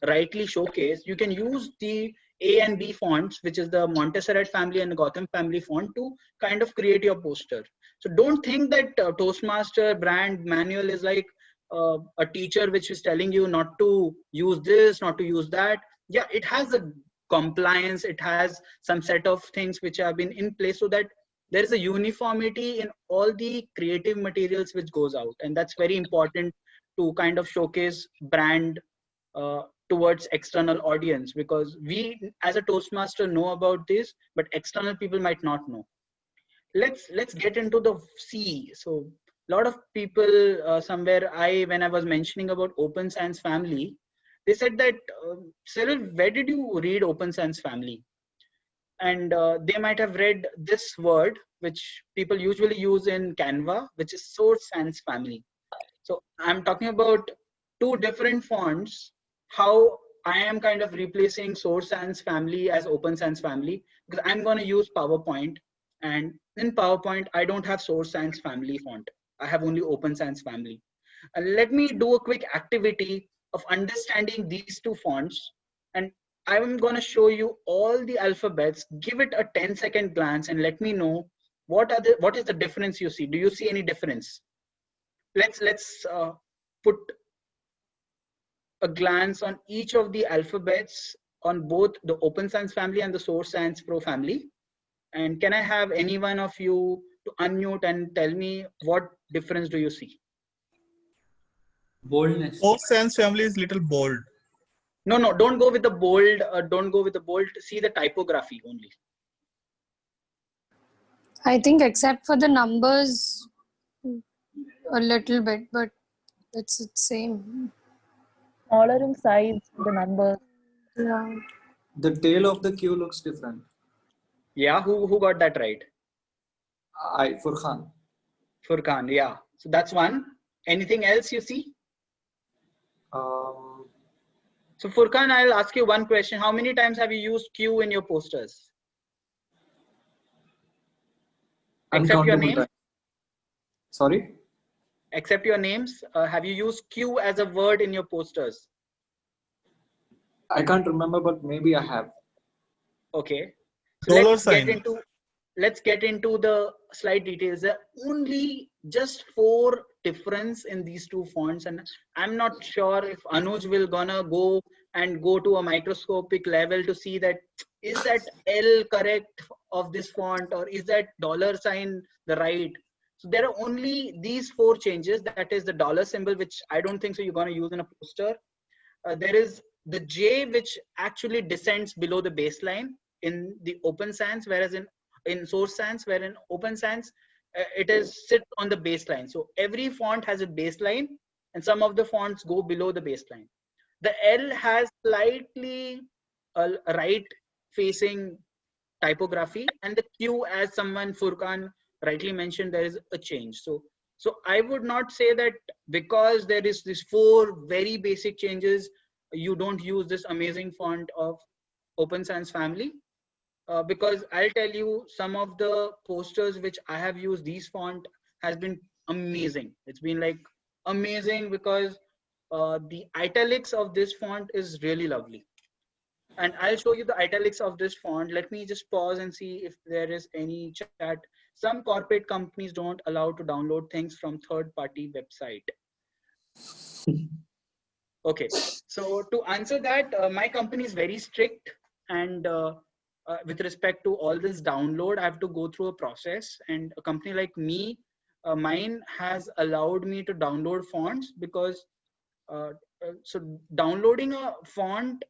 rightly showcased, you can use the A and B fonts, which is the Montserrat family and the Gotham family font, to kind of create your poster. So don't think that Toastmaster brand manual is like a teacher which is telling you not to use this, not to use that. Yeah, it has a compliance, it has some set of things which have been in place so that there is a uniformity in all the creative materials which goes out. And that's very important to kind of showcase brand towards external audience, because we as a Toastmaster know about this, but external people might not know. Let's get into the C. So a lot of people somewhere, when I was mentioning about Open Sans family, they said that, Cyril, where did you read Open Sans family? And they might have read this word, which people usually use in Canva, which is Source Sans family. So I'm talking about 2 different fonts, how I am kind of replacing Source Sans family as Open Sans family, because I'm going to use PowerPoint. And in PowerPoint, I don't have Source Sans family font. I have only Open Sans family. Let me do a quick activity of understanding these 2 fonts. And I'm going to show you all the alphabets. Give it a 10-second glance and let me know what is the difference you see. Do you see any difference? Let's put a glance on each of the alphabets on both the Open Sans family and the Source Sans Pro family. And can I have any one of you to unmute and tell me what difference do you see? Boldness. Source Sans family is little bold. No, don't go with the bold. Don't go with the bold. See the typography only. I think except for the numbers, a little bit, but it's the same. Smaller in size, the numbers. Yeah. The tail of the Q looks different. Yeah, who got that right? Furqan. Furqan, yeah. So that's one. Anything else you see? So Furqan, I'll ask you one question. How many times have you used Q in your posters? Except your name? Sorry? Except your names, have you used Q as a word in your posters? I can't remember, but maybe I have. Okay. So let's get into the slight details. There are only just 4 difference in these 2 fonts, and I'm not sure if Anuj will go to a microscopic level to see that is that L correct of this font, or is that $ the right. So there are only these 4 changes. That is the $ symbol, which I don't think so you're going to use in a poster. There is the J, which actually descends below the baseline in the Open Sans, whereas in Source Sans, where in Open Sans, it is sit on the baseline. So every font has a baseline, and some of the fonts go below the baseline. The L has slightly right-facing typography, and the Q, as someone Furqan rightly mentioned, there is a change. So I would not say that because there is this 4 very basic changes, you don't use this amazing font of Open Sans family. Because I'll tell you, some of the posters which I have used, these font has been amazing. It's been like amazing because the italics of this font is really lovely. And I'll show you the italics of this font. Let me just pause and see if there is any chat. Some corporate companies don't allow to download things from third-party website. Okay, so to answer that, my company is very strict, and with respect to all this download, I have to go through a process. And a company like me, mine has allowed me to download fonts because so downloading a font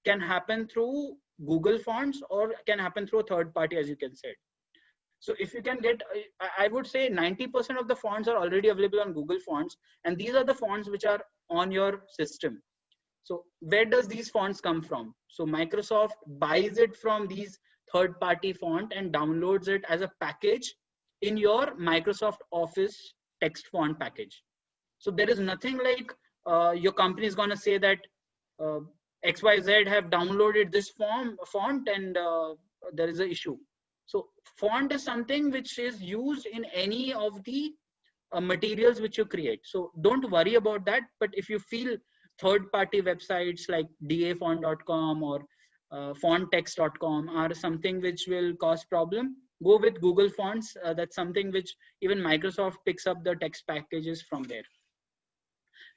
can happen through Google Fonts or can happen through a third party, as you can say. So if you can get, I would say 90% of the fonts are already available on Google Fonts, and these are the fonts which are on your system. So where does these fonts come from? So Microsoft buys it from these third party font and downloads it as a package in your Microsoft Office text font package. So there is nothing like your company is going to say that XYZ have downloaded this font and there is an issue. So font is something which is used in any of the materials which you create. So don't worry about that. But if you feel third-party websites like dafont.com or fonttext.com are something which will cause problem, go with Google Fonts. That's something which even Microsoft picks up the text packages from there.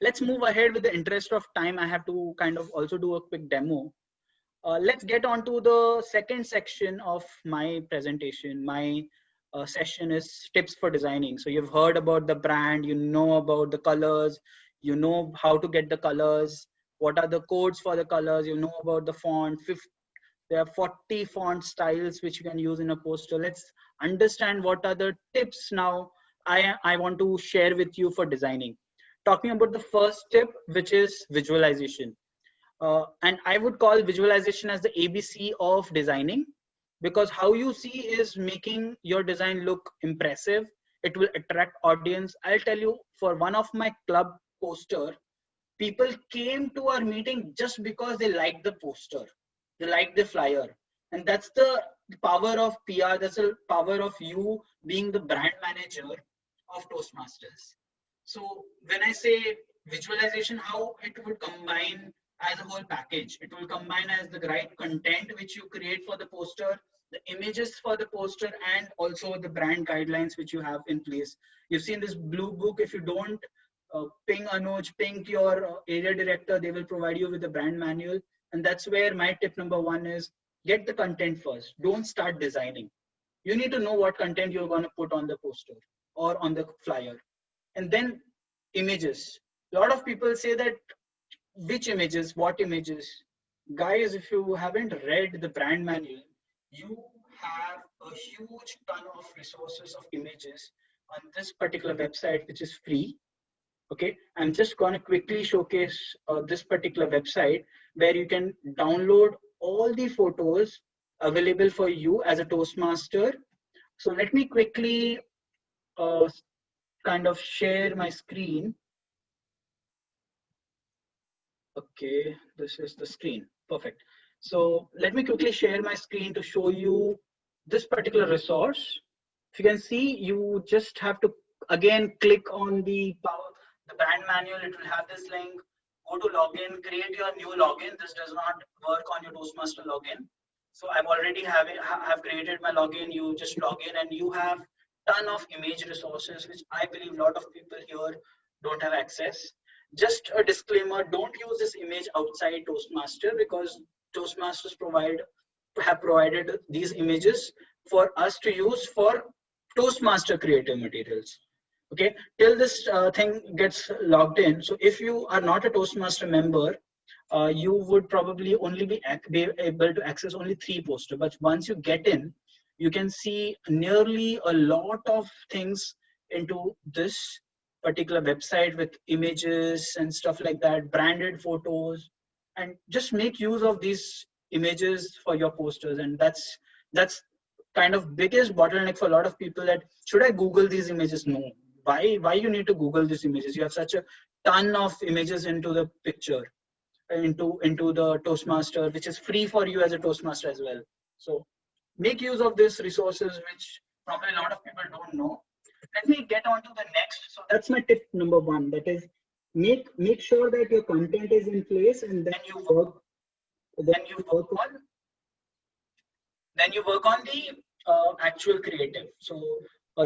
Let's move ahead. With the interest of time, I have to kind of also do a quick demo. Let's get on to the second section of my presentation. My session is tips for designing. So you've heard about the brand, you know about the colors, you know how to get the colors, what are the codes for the colors, you know about the font. There are 40 font styles which you can use in a poster. Let's understand what are the tips now I want to share with you for designing. Talking about the first tip, which is visualization. And I would call visualization as the ABC of designing, because how you see is making your design look impressive. It will attract audience. I'll tell you, for one of my club poster, people came to our meeting just because they liked the poster. They liked the flyer. And that's the power of PR. That's the power of you being the brand manager of Toastmasters. So when I say visualization, how it would combine as a whole package. It will combine as the right content which you create for the poster, the images for the poster, and also the brand guidelines which you have in place. You've seen this blue book. If you don't ping Anuj, ping your area director, they will provide you with the brand manual. And that's where my tip number 1 is, get the content first. Don't start designing. You need to know what content you're going to put on the poster or on the flyer. And then images. A lot of people say that which images, what images. Guys, if you haven't read the brand manual, you have a huge ton of resources of images on this particular website, which is free. Okay, I'm just going to quickly showcase this particular website where you can download all the photos available for you as a Toastmaster. So let me quickly kind of share my screen. Okay, this is the screen. Perfect. So let me quickly share my screen to show you this particular resource. If you can see, you just have to again click on the brand manual. It will have this link. Go to login, create your new login. This does not work on your Toastmaster login. So I've already have created my login. You just log in and you have ton of image resources, which I believe a lot of people here don't have access. Just a disclaimer, don't use this image outside Toastmaster, because Toastmasters have provided these images for us to use for Toastmaster creative materials. Okay, till this thing gets logged in. So if you are not a Toastmaster member, you would probably only be able to access only 3 posters. But once you get in, you can see nearly a lot of things into this particular website with images and stuff like that, branded photos, and just make use of these images for your posters. And that's kind of biggest bottleneck for a lot of people, that should I Google these images? No. Why you need to Google these images? You have such a ton of images into the picture, into the Toastmaster, which is free for you as a Toastmaster as well. So make use of these resources, which probably a lot of people don't know. Let me get on to the next. So that's my tip number 1. That is, make sure that your content is in place, and then you work on the actual creative. So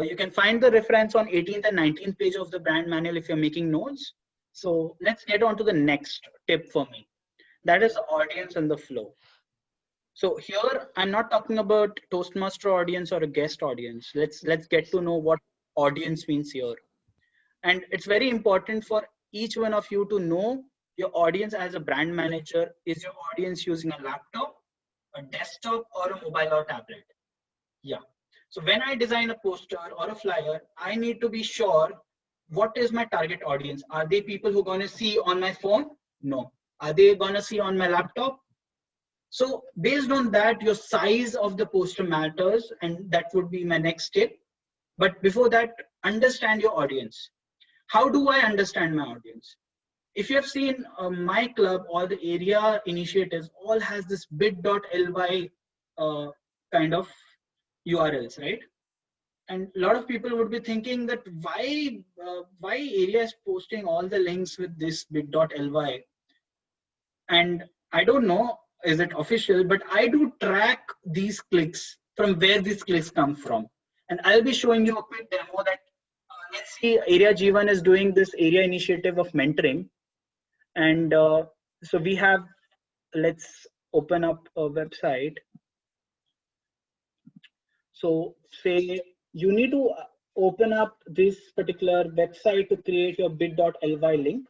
you can find the reference on 18th and 19th page of the brand manual if you're making notes. So let's get on to the next tip for me. That is the audience and the flow. So here I'm not talking about Toastmaster audience or a guest audience. Let's get to know what audience means here. And it's very important for each one of you to know your audience as a brand manager. Is your audience using a laptop, a desktop, or a mobile or tablet? Yeah. So when I design a poster or a flyer, I need to be sure what is my target audience. Are they people who are going to see on my phone? No. Are they going to see on my laptop? So based on that, your size of the poster matters, and that would be my next tip. But before that, understand your audience. How do I understand my audience? If you have seen my club, all the area initiatives, all has this bit.ly kind of URLs, right? And a lot of people would be thinking that why area is posting all the links with this bit.ly? And I don't know, is it official, but I do track these clicks, from where these clicks come from. And I'll be showing you a quick demo that let's see, Area G1 is doing this area initiative of mentoring. And so we have, let's open up a website. So say you need to open up this particular website to create your bit.ly link.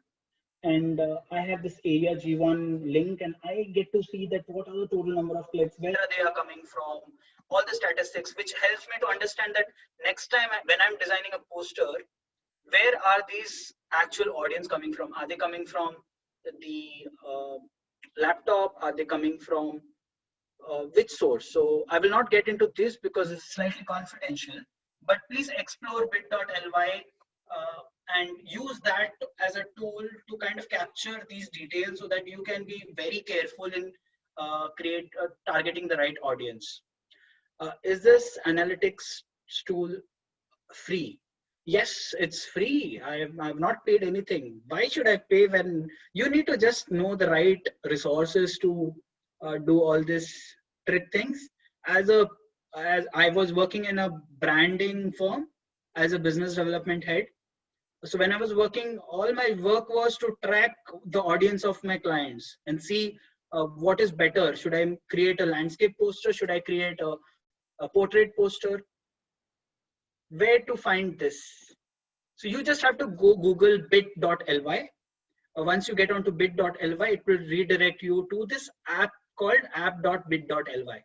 And I have this Area G1 link, and I get to see that what are the total number of clicks, where they are coming from, all the statistics, which helps me to understand that next time when I'm designing a poster, where are these actual audience coming from? Are they coming from the laptop? Are they coming from which source? So I will not get into this because it's slightly confidential, but please explore bit.ly and use that as a tool to kind of capture these details so that you can be very careful in targeting the right audience. Is this analytics tool free? Yes, it's free. I've not paid anything. Why should I pay when you need to just know the right resources to do all these trick things? As I was working in a branding firm as a business development head. So when I was working, all my work was to track the audience of my clients and see what is better. Should I create a landscape poster? Should I create a portrait poster? Where to find this? So you just have to go Google bit.ly. Once you get onto bit.ly, it will redirect you to this app called app.bit.ly.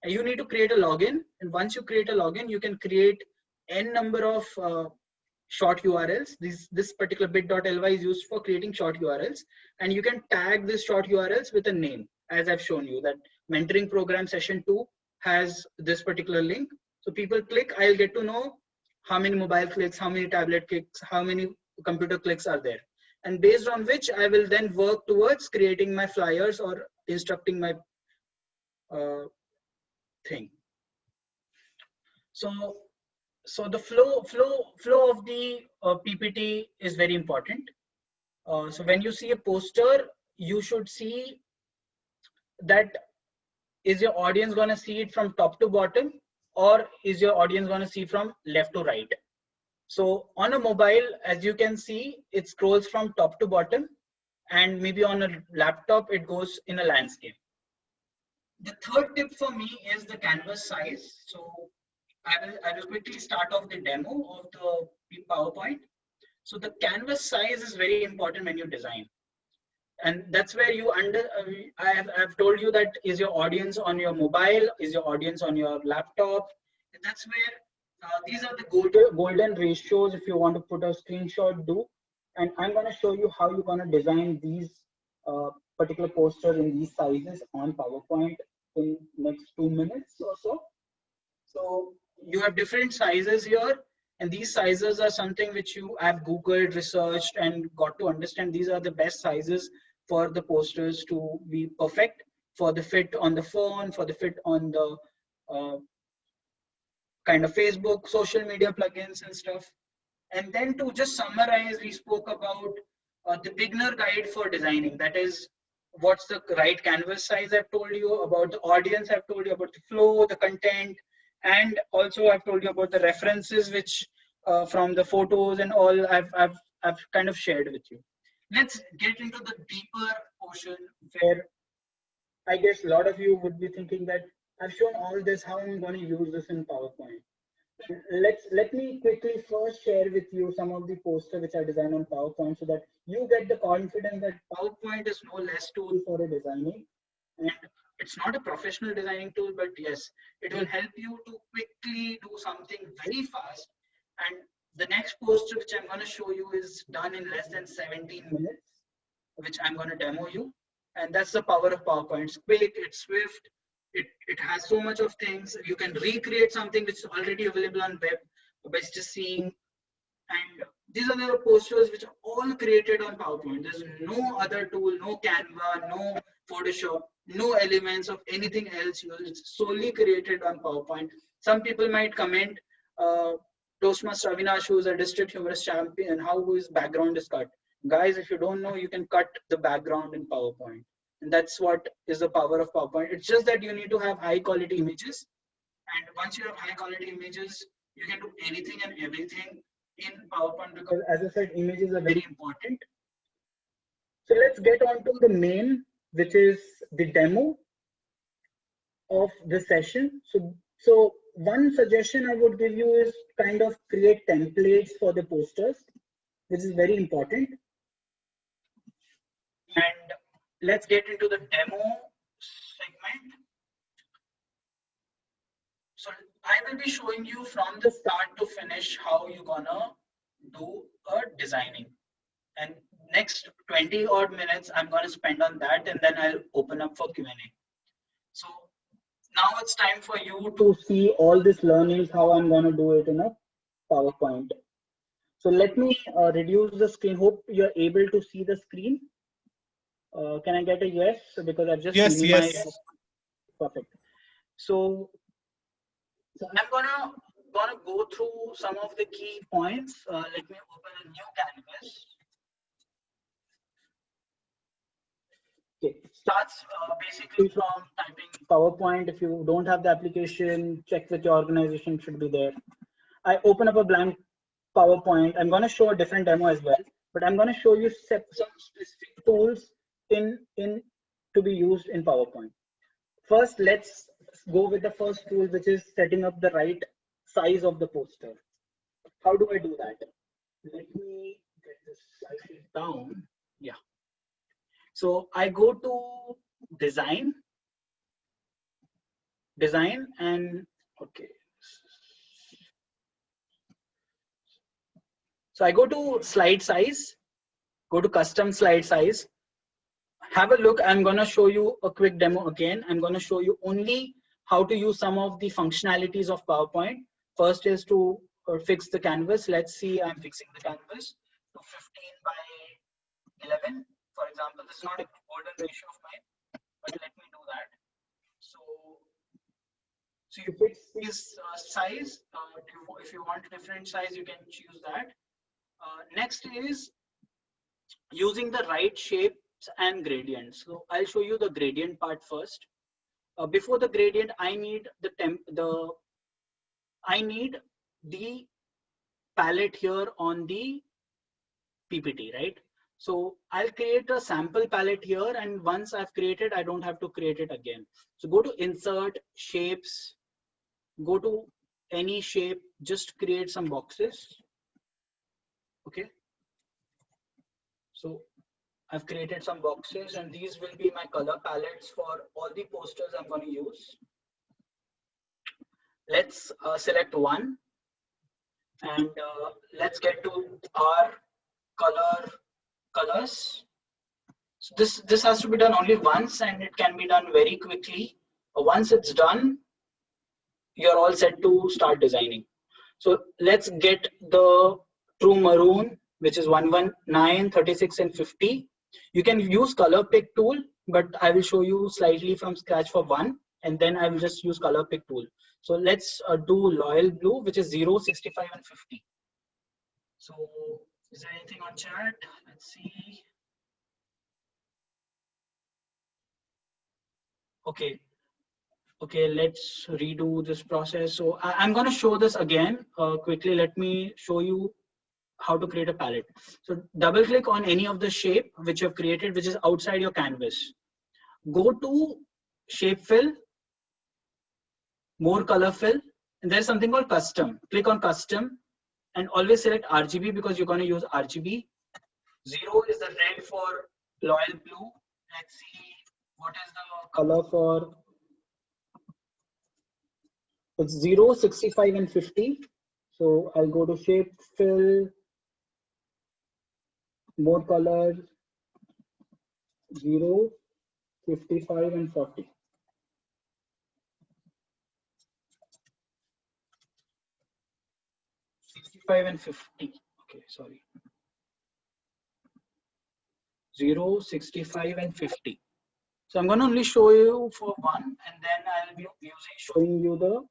And you need to create a login. And once you create a login, you can create n number of short URLs. This particular bit.ly is used for creating short URLs. And you can tag these short URLs with a name, as I've shown you, that mentoring program session 2 has this particular link. So people click, I'll get to know how many mobile clicks, how many tablet clicks, how many computer clicks are there. And based on which I will then work towards creating my flyers or instructing my thing. So the flow of the PPT is very important. So when you see a poster, you should see that is your audience going to see it from top to bottom, or is your audience going to see from left to right? So on a mobile, as you can see, it scrolls from top to bottom, and maybe on a laptop, it goes in a landscape. The third tip for me is the canvas size. So I will quickly start off the demo of the PowerPoint. So the canvas size is very important when you design. And that's where you I've told you that is your audience on your mobile, is your audience on your laptop. And that's where these are the golden ratios. If you want to put a screenshot, do. And I'm going to show you how you're going to design these particular posters in these sizes on PowerPoint in next 2 minutes or so. So you have different sizes here, and these sizes are something which you have Googled, researched, and got to understand. These are the best sizes for the posters to be perfect for the fit on the phone, for the fit on the kind of Facebook, social media plugins and stuff. And then to just summarize, we spoke about the beginner guide for designing. That is, what's the right canvas size I've told you, about the audience I've told you, about the flow, the content, and also I've told you about the references which from the photos and all I've kind of shared with you. Let's get into the deeper portion where I guess a lot of you would be thinking that I've shown all this, how I'm going to use this in PowerPoint. Let me quickly first share with you some of the posters which I designed on PowerPoint so that you get the confidence that PowerPoint is no less tool for a designing. And it's not a professional designing tool, but yes, it will help you to quickly do something very fast. And the next poster which I'm going to show you is done in less than 17 minutes, which I'm going to demo you. And that's the power of PowerPoint. It's quick, it's swift. It has so much of things. You can recreate something which is already available on web by just seeing. And these are the posters which are all created on PowerPoint. There's no other tool, no Canva, no Photoshop, no elements of anything else. It's solely created on PowerPoint. Some people might comment, Toastmaster Avinash, who is a district humorist champion, how his background is cut. Guys, if you don't know, you can cut the background in PowerPoint. And that's what is the power of PowerPoint. It's just that you need to have high quality images. And once you have high quality images, you can do anything and everything in PowerPoint because, as I said, images are very important. So let's get on to the main, which is the demo of the session. So one suggestion I would give you is kind of create templates for the posters. This is very important. And let's get into the demo segment. So I will be showing you from the start to finish how you're gonna do a designing. And next 20 odd minutes I'm gonna spend on that, and then I'll open up for Q&A. So now it's time for you to see all this learnings, how I'm gonna do it in a PowerPoint. So let me reduce the screen. Hope you're able to see the screen. Can I get a yes? Because I've just minimized. Yes. Perfect. So I'm gonna go through some of the key points. Let me open a new canvas. Okay, starts basically from typing PowerPoint. If you don't have the application, check with your organization, it should be there. I open up a blank PowerPoint. I'm going to show a different demo as well, but I'm going to show you some specific tools to be used in PowerPoint. First, let's go with the first tool, which is setting up the right size of the poster. How do I do that? Let me get this slightly down. Yeah. So I go to design, and okay. So I go to slide size, go to custom slide size, have a look. I'm going to show you a quick demo again. I'm going to show you only how to use some of the functionalities of PowerPoint. First is to fix the canvas. Let's see, I'm fixing the canvas to 15 by 11. For example, this is not a golden ratio of mine, but let me do that. So you fix this size. If you want a different size, you can choose that. Next is using the right shapes and gradients. So I'll show you the gradient part first. Before the gradient, I need the palette here on the PPT, right? So I'll create a sample palette here, and once I've created, I don't have to create it again. So go to insert shapes, go to any shape, just create some boxes. Okay. So I've created some boxes, and these will be my color palettes for all the posters I'm going to use. Let's select one, and let's get to our colors. So this has to be done only once, and it can be done very quickly. Once it's done, you're all set to start designing. So let's get the true maroon, which is 119, 36, and 50. You can use color pick tool, but I will show you slightly from scratch for one, and then I will just use color pick tool. So let's do loyal blue, which is 0, 65, and 50. So is there anything on chat? Let's see. Okay. Okay, let's redo this process. So I'm going to show this again quickly. Let me show you how to create a palette. So double click on any of the shape which you have created, which is outside your canvas. Go to shape fill, more color fill, and there's something called custom. Click on custom and always select RGB because you're going to use RGB. 0 is the red for loyal blue. Let's see what is the color for. It's 0, 65, and 50. So I'll go to shape fill, more color, 0, 55, and 40. And 50. Okay, sorry. 0, 65, and 50. So I'm going to only show you for one, and then I'll be showing you the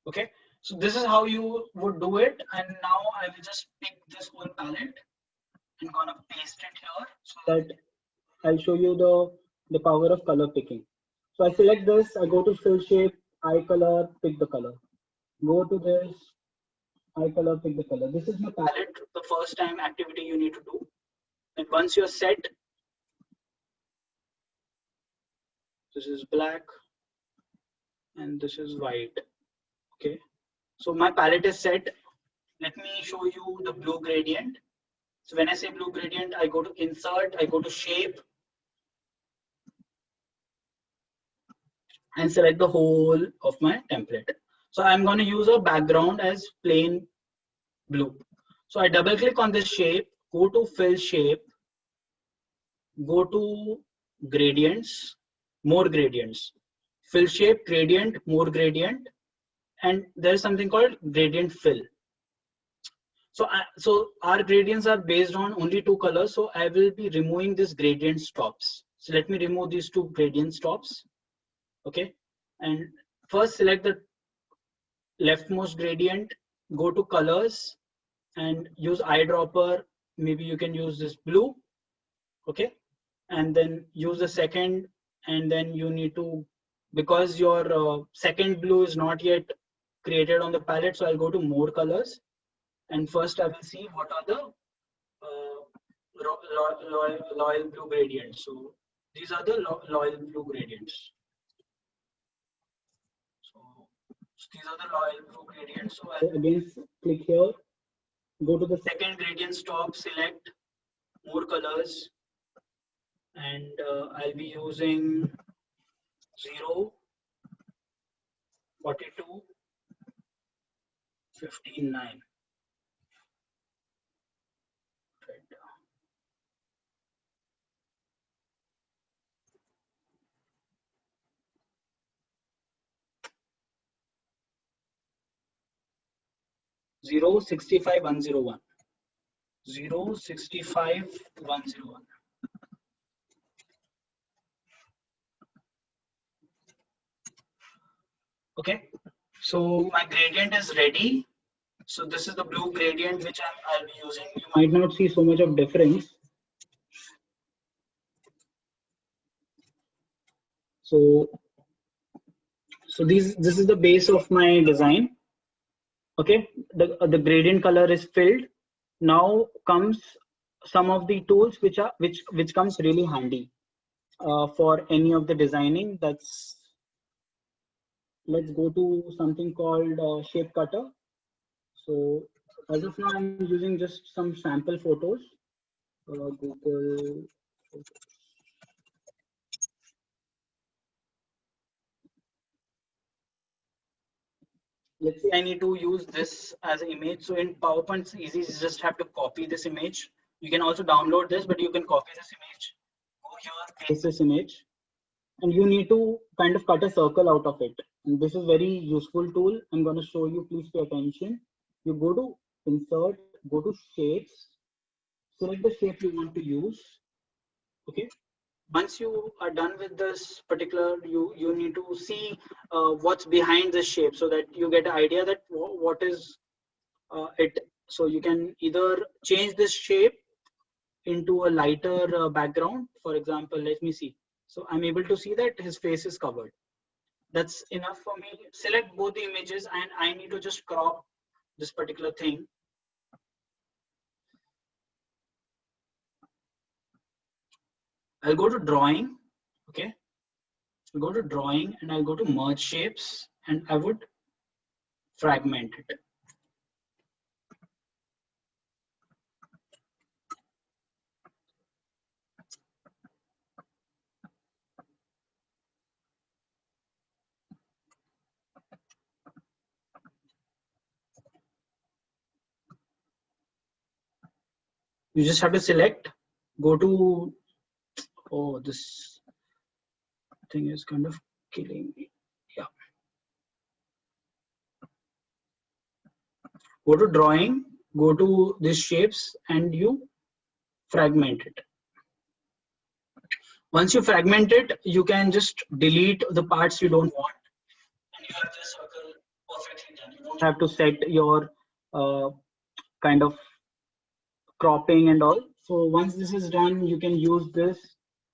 okay. So this is how you would do it, and now I will just pick this whole palette and gonna paste it here so that I'll show you the power of color picking. So I select this, I go to fill shape, eye color, pick the color. Go to this, eye color, pick the color. This is my palette, the first time activity you need to do. And once you're set, this is black and this is white. Okay. So my palette is set. Let me show you the blue gradient. So when I say blue gradient, I go to insert, I go to shape, and select the whole of my template. So I'm going to use a background as plain blue. So I double click on this shape, go to fill shape, go to gradients, more gradients, fill shape, gradient, more gradient, and there's something called gradient fill. So our gradients are based on only 2 colors. So I will be removing this gradient stops. So let me remove these 2 gradient stops. Okay. And first select the leftmost gradient, go to colors and use eyedropper. Maybe you can use this blue. Okay. And then use the second, and then you need to, because your second blue is not yet created on the palette. So I'll go to more colors. And first I will see what are the loyal blue gradients. So these are the loyal blue gradients. So these are the loyal blue gradients. So I again click here, go to the second gradient stop, select more colors, and I'll be using 0, 42, 15, 9. 0, 65, 101. 0, 65, 101. Okay, so my gradient is ready. So this is the blue gradient which I'll be using. You might not see so much of difference. So this is the base of my design. Okay, the gradient color is filled. Now comes some of the tools which comes really handy for any of the designing. That's, let's go to something called shape cutter. So As of now, I'm using just some sample photos. Google Photos. Let's say I need to use this as an image. So in PowerPoint, it's easy. You just have to copy this image. You can also download this, but you can copy this image. Go here, paste this image, and you need to kind of cut a circle out of it. And this is very useful tool. I'm going to show you. Please pay attention. You go to Insert, go to Shapes, select the shape you want to use. Okay. Once you are done with this particular, you need to see what's behind this shape so that you get an idea that what is it. So you can either change this shape into a lighter background. For example, let me see. So I'm able to see that his face is covered. That's enough for me. Select both the images and I need to just crop this particular thing. I'll go to drawing. Okay. I'll go to drawing and I'll go to merge shapes and I would fragment it. You just have to select, go to, oh, this thing is kind of killing me. Yeah. Go to drawing, go to these shapes and you fragment it. Once you fragment it, you can just delete the parts you don't want. And you have this circle perfectly done. You don't have to set your kind of cropping and all. So once this is done, you can use this.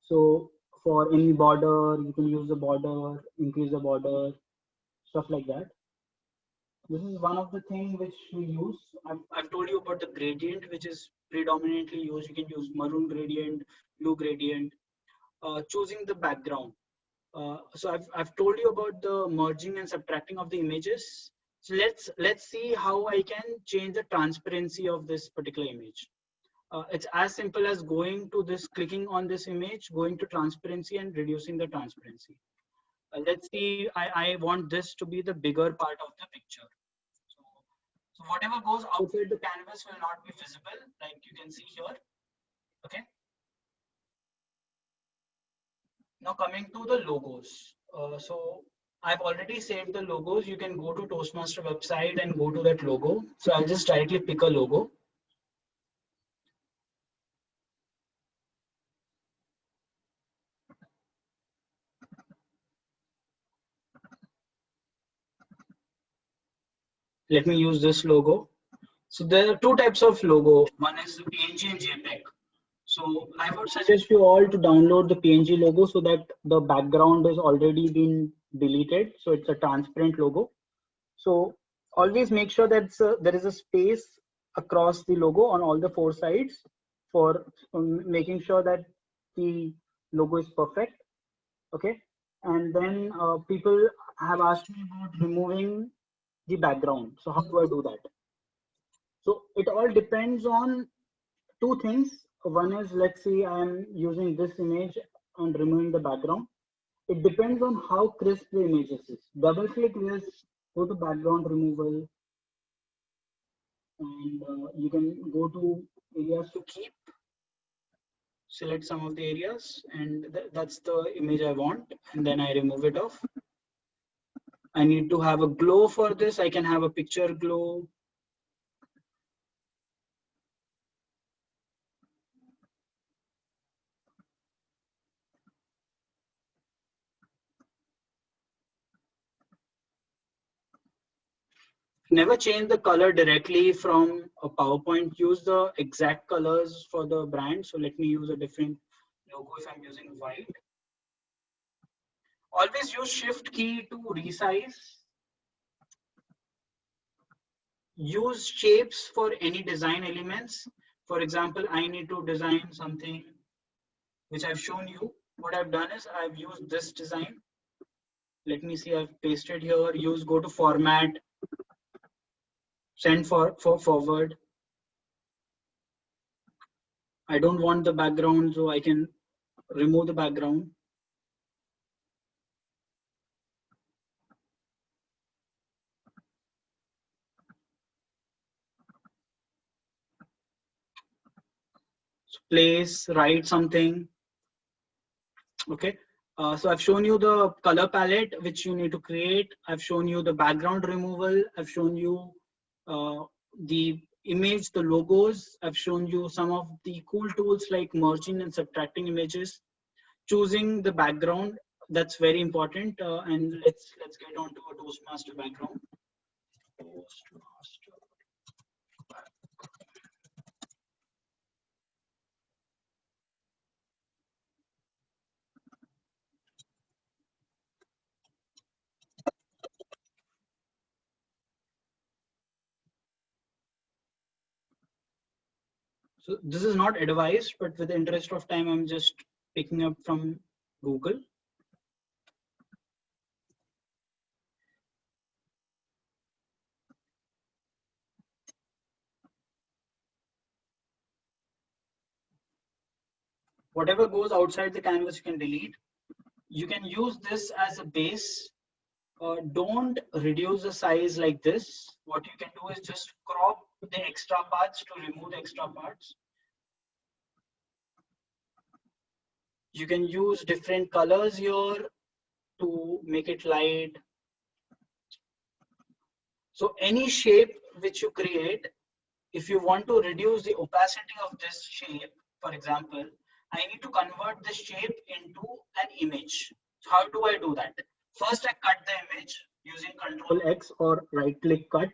So for any border, you can use the border, increase the border, stuff like that. This is one of the things which we use. I've told you about the gradient, which is predominantly used. You can use maroon gradient, blue gradient, choosing the background. So I've told you about the merging and subtracting of the images. So let's see how I can change the transparency of this particular image. It's as simple as going to this, clicking on this image, going to transparency and reducing the transparency. Let's see, I want this to be the bigger part of the picture. So whatever goes outside the canvas will not be visible, like you can see here. Okay. Now coming to the logos. So I've already saved the logos. You can go to Toastmaster website and go to that logo. So I'll just directly pick a logo. Let me use this logo. So there are two types of logo. One is PNG and JPEG. So I would suggest you all to download the PNG logo so that the background is already been deleted. So it's a transparent logo. So always make sure that there is a space across the logo on all the four sides for making sure that the logo is perfect. Okay. And then people have asked me about removing the background. So how do I do that? So it all depends on two things. One is, let's say I'm using this image and removing the background. It depends on how crisp the image is. Double click this, go to background removal, and you can go to areas to keep. Select some of the areas, and that's the image I want, and then I remove it off. I need to have a glow for this. I can have a picture glow. Never change the color directly from a PowerPoint. Use the exact colors for the brand. So let me use a different logo if I'm using white. Always use Shift key to resize. Use shapes for any design elements. For example, I need to design something which I've shown you. What I've done is I've used this design. Let me see, I've pasted here. Go to format. send for forward. I don't want the background, so I can remove the background. So place, write something. Okay. So I've shown you the color palette which you need to create. I've shown you the background removal. I've shown you the image, the logos. I've shown you some of the cool tools like merging and subtracting images, choosing the background. That's very important. And let's get on to a Toastmaster background. Toastmaster. So this is not advised, but with the interest of time, I'm just picking up from Google. Whatever goes outside the canvas, you can delete. You can use this as a base. Don't reduce the size like this. What you can do is just crop the extra parts to remove the extra parts. You can use different colors here to make it light. So any shape which you create, if you want to reduce the opacity of this shape, for example, I need to convert this shape into an image. So how do I do that? First, I cut the image using Control X or right click cut.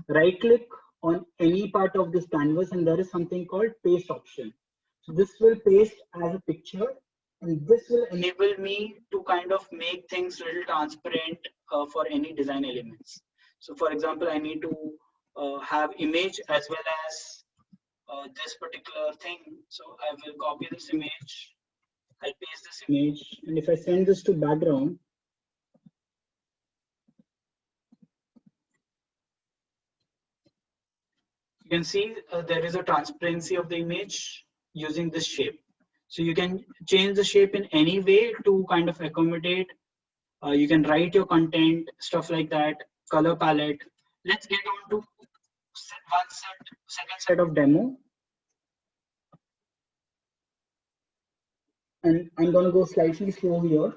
Right click on any part of this canvas and there is something called paste option. So this will paste as a picture and this will enable me to kind of make things a little transparent for any design elements. So for example, I need to have image as well as this particular thing. So I will copy this image, I'll paste this image, and if I send this to background, you can see there is a transparency of the image using this shape. So you can change the shape in any way to kind of accommodate. You can write your content, stuff like that, color palette. Let's get on to second set of demo. And I'm going to go slightly slow here.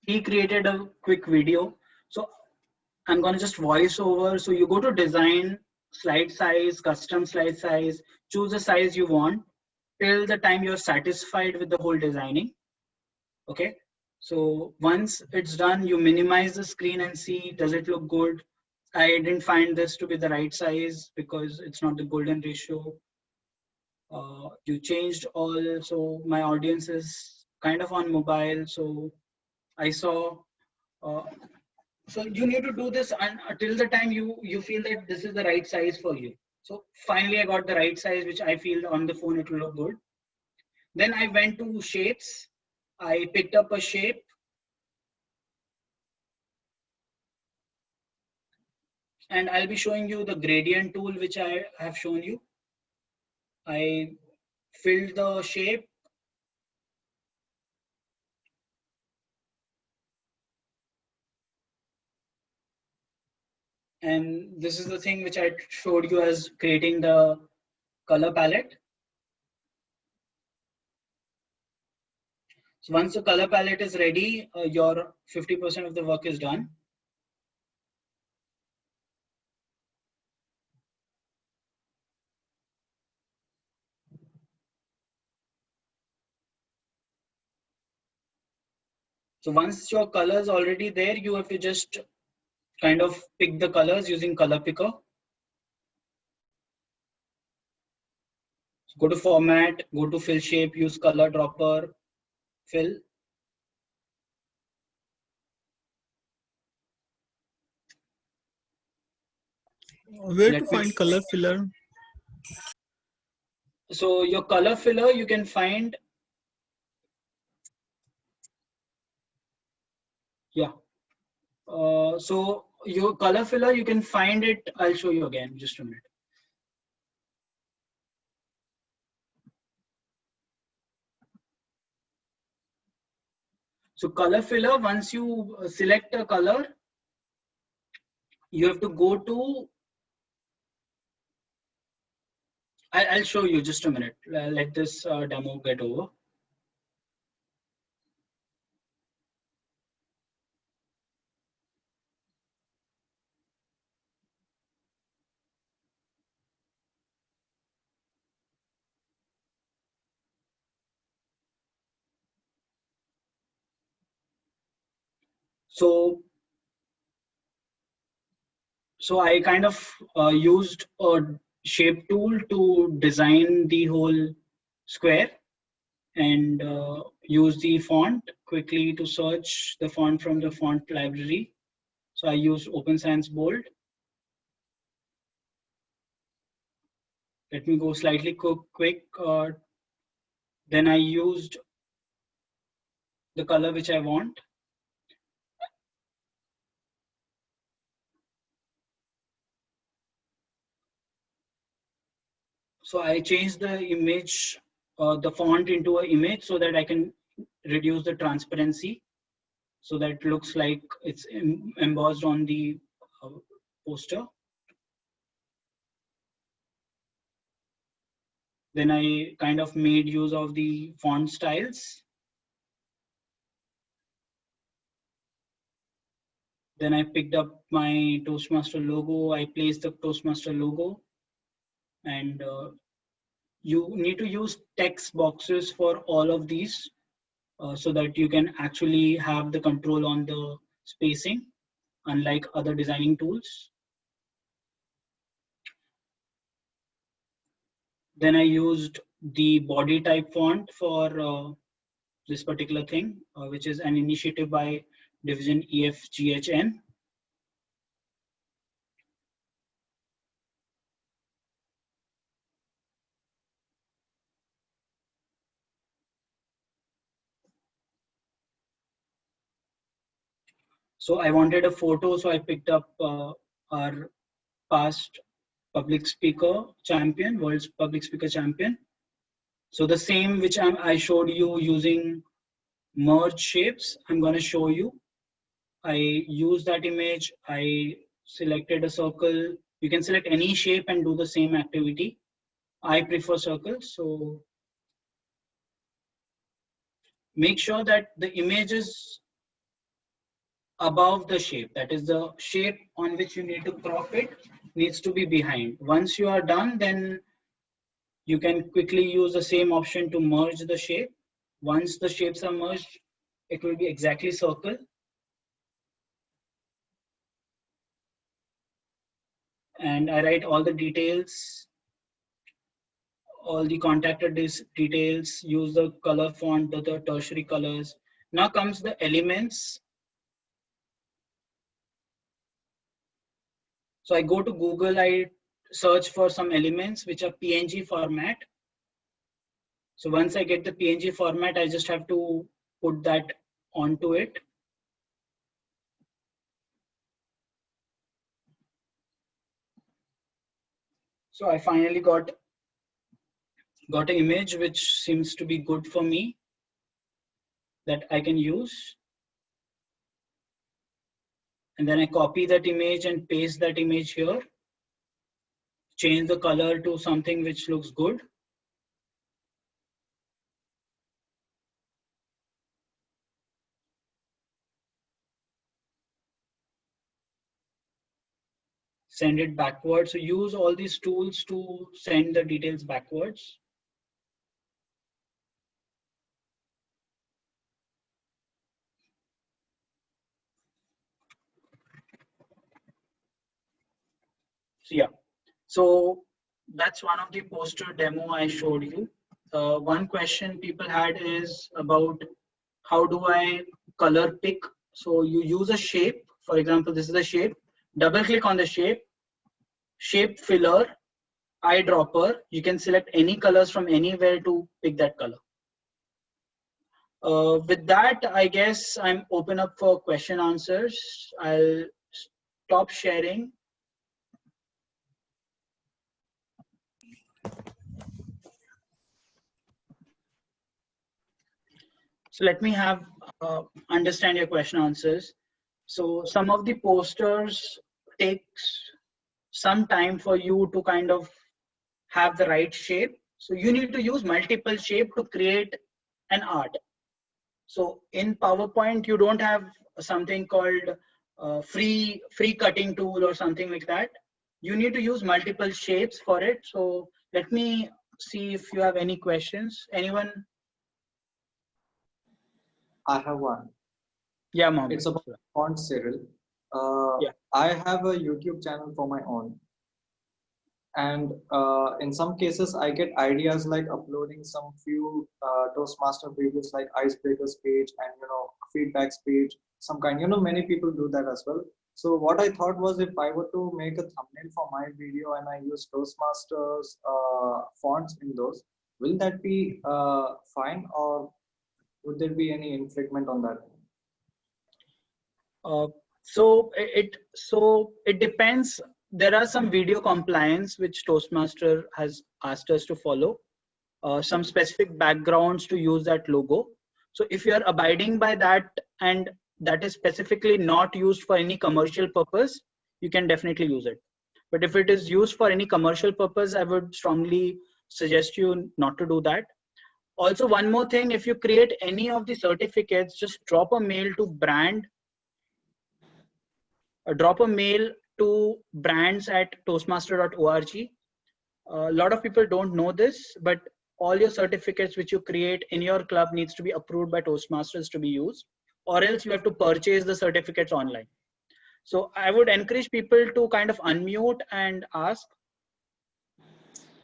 He created a quick video. So I'm going to just voice over. So you go to design, slide size, custom slide size, choose the size you want till the time you're satisfied with the whole designing. Okay. So once it's done, you minimize the screen and see, does it look good? I didn't find this to be the right size because it's not the golden ratio. You changed all. So my audience is kind of on mobile. So I saw, so you need to do this until the time you feel that this is the right size for you. So finally I got the right size, which I feel on the phone it will look good. Then I went to shapes. I picked up a shape. And I'll be showing you the gradient tool, which I have shown you. I filled the shape. And this is the thing which I showed you as creating the color palette. So once the color palette is ready, your 50% of the work is done. So once your color is already there, you have to just kind of pick the colors using color picker. So go to format, go to fill shape, use color dropper, fill. Where to find color filler? So your color filler you can find Yeah. So your color filler, you can find it. I'll show you again. Just a minute. So color filler, once you select a color, you have to go to, I'll show you just a minute. Let this demo get over. So I kind of used a shape tool to design the whole square and use the font quickly to search the font from the font library. So I used Open Sans Bold. Let me go slightly quick. Then I used the color which I want. So I changed the image, the font into an image so that I can reduce the transparency so that it looks like it's embossed on the poster. Then I kind of made use of the font styles. Then I picked up my Toastmaster logo. I placed the Toastmaster logo, and you need to use text boxes for all of these so that you can actually have the control on the spacing, unlike other designing tools. Then I used the body type font for this particular thing, which is an initiative by Division EFGHN. So I wanted a photo, so I picked up our past public speaker champion, world's public speaker champion. So the same which I showed you using merge shapes, I'm going to show you. I use that image. I selected a circle. You can select any shape and do the same activity. I prefer circles. So make sure that the image is above the shape. That is the shape on which you need to crop it needs to be behind. Once you are done, then you can quickly use the same option to merge the shape. Once the shapes are merged, it will be exactly circle. And I write all the details, all the contacted details, use the color font, the tertiary colors. Now comes the elements. So I go to Google, I search for some elements which are PNG format. So once I get the PNG format, I just have to put that onto it. So I finally got an image which seems to be good for me that I can use. And then I copy that image and paste that image here. Change the color to something which looks good. Send it backwards. So use all these tools to send the details backwards. So yeah, so that's one of the poster demo I showed you. One question people had is about how do I color pick? So you use a shape. For example, this is a shape. Double click on the shape. Shape filler, eyedropper. You can select any colors from anywhere to pick that color. With that, I guess I'm open up for question answers. I'll stop sharing. So let me have understand your question answers. So some of the posters takes some time for you to kind of have the right shape. So you need to use multiple shape to create an art. So in PowerPoint, you don't have something called free cutting tool or something like that. You need to use multiple shapes for it. So let me see if you have any questions. Anyone? I have one. Yeah, Mohammed. It's about font Cyril. Yeah. I have a YouTube channel for my own. And in some cases, I get ideas like uploading some few Toastmaster videos like icebreakers page and feedbacks page, some kind. Many people do that as well. So what I thought was, if I were to make a thumbnail for my video and I use Toastmasters fonts in those, will that be fine, or would there be any infringement on that? So it depends. There are some video compliance which Toastmaster has asked us to follow. Some specific backgrounds to use that logo. So if you are abiding by that and that is specifically not used for any commercial purpose, you can definitely use it. But if it is used for any commercial purpose, I would strongly suggest you not to do that. Also, one more thing, if you create any of the certificates, just drop a mail to brands@toastmaster.org. A lot of people don't know this, but all your certificates which you create in your club needs to be approved by Toastmasters to be used, or else you have to purchase the certificates online. So I would encourage people to kind of unmute and ask,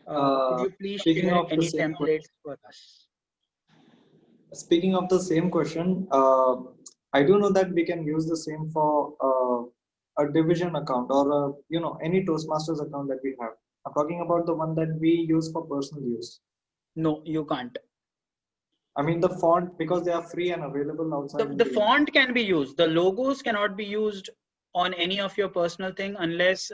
could you please share any templates for us? Speaking of the same question, I do know that we can use the same for a division account or any Toastmasters account that we have. I'm talking about the one that we use for personal use. No, you can't. I mean the font, because they are free and available outside. The font can be used. The logos cannot be used on any of your personal thing unless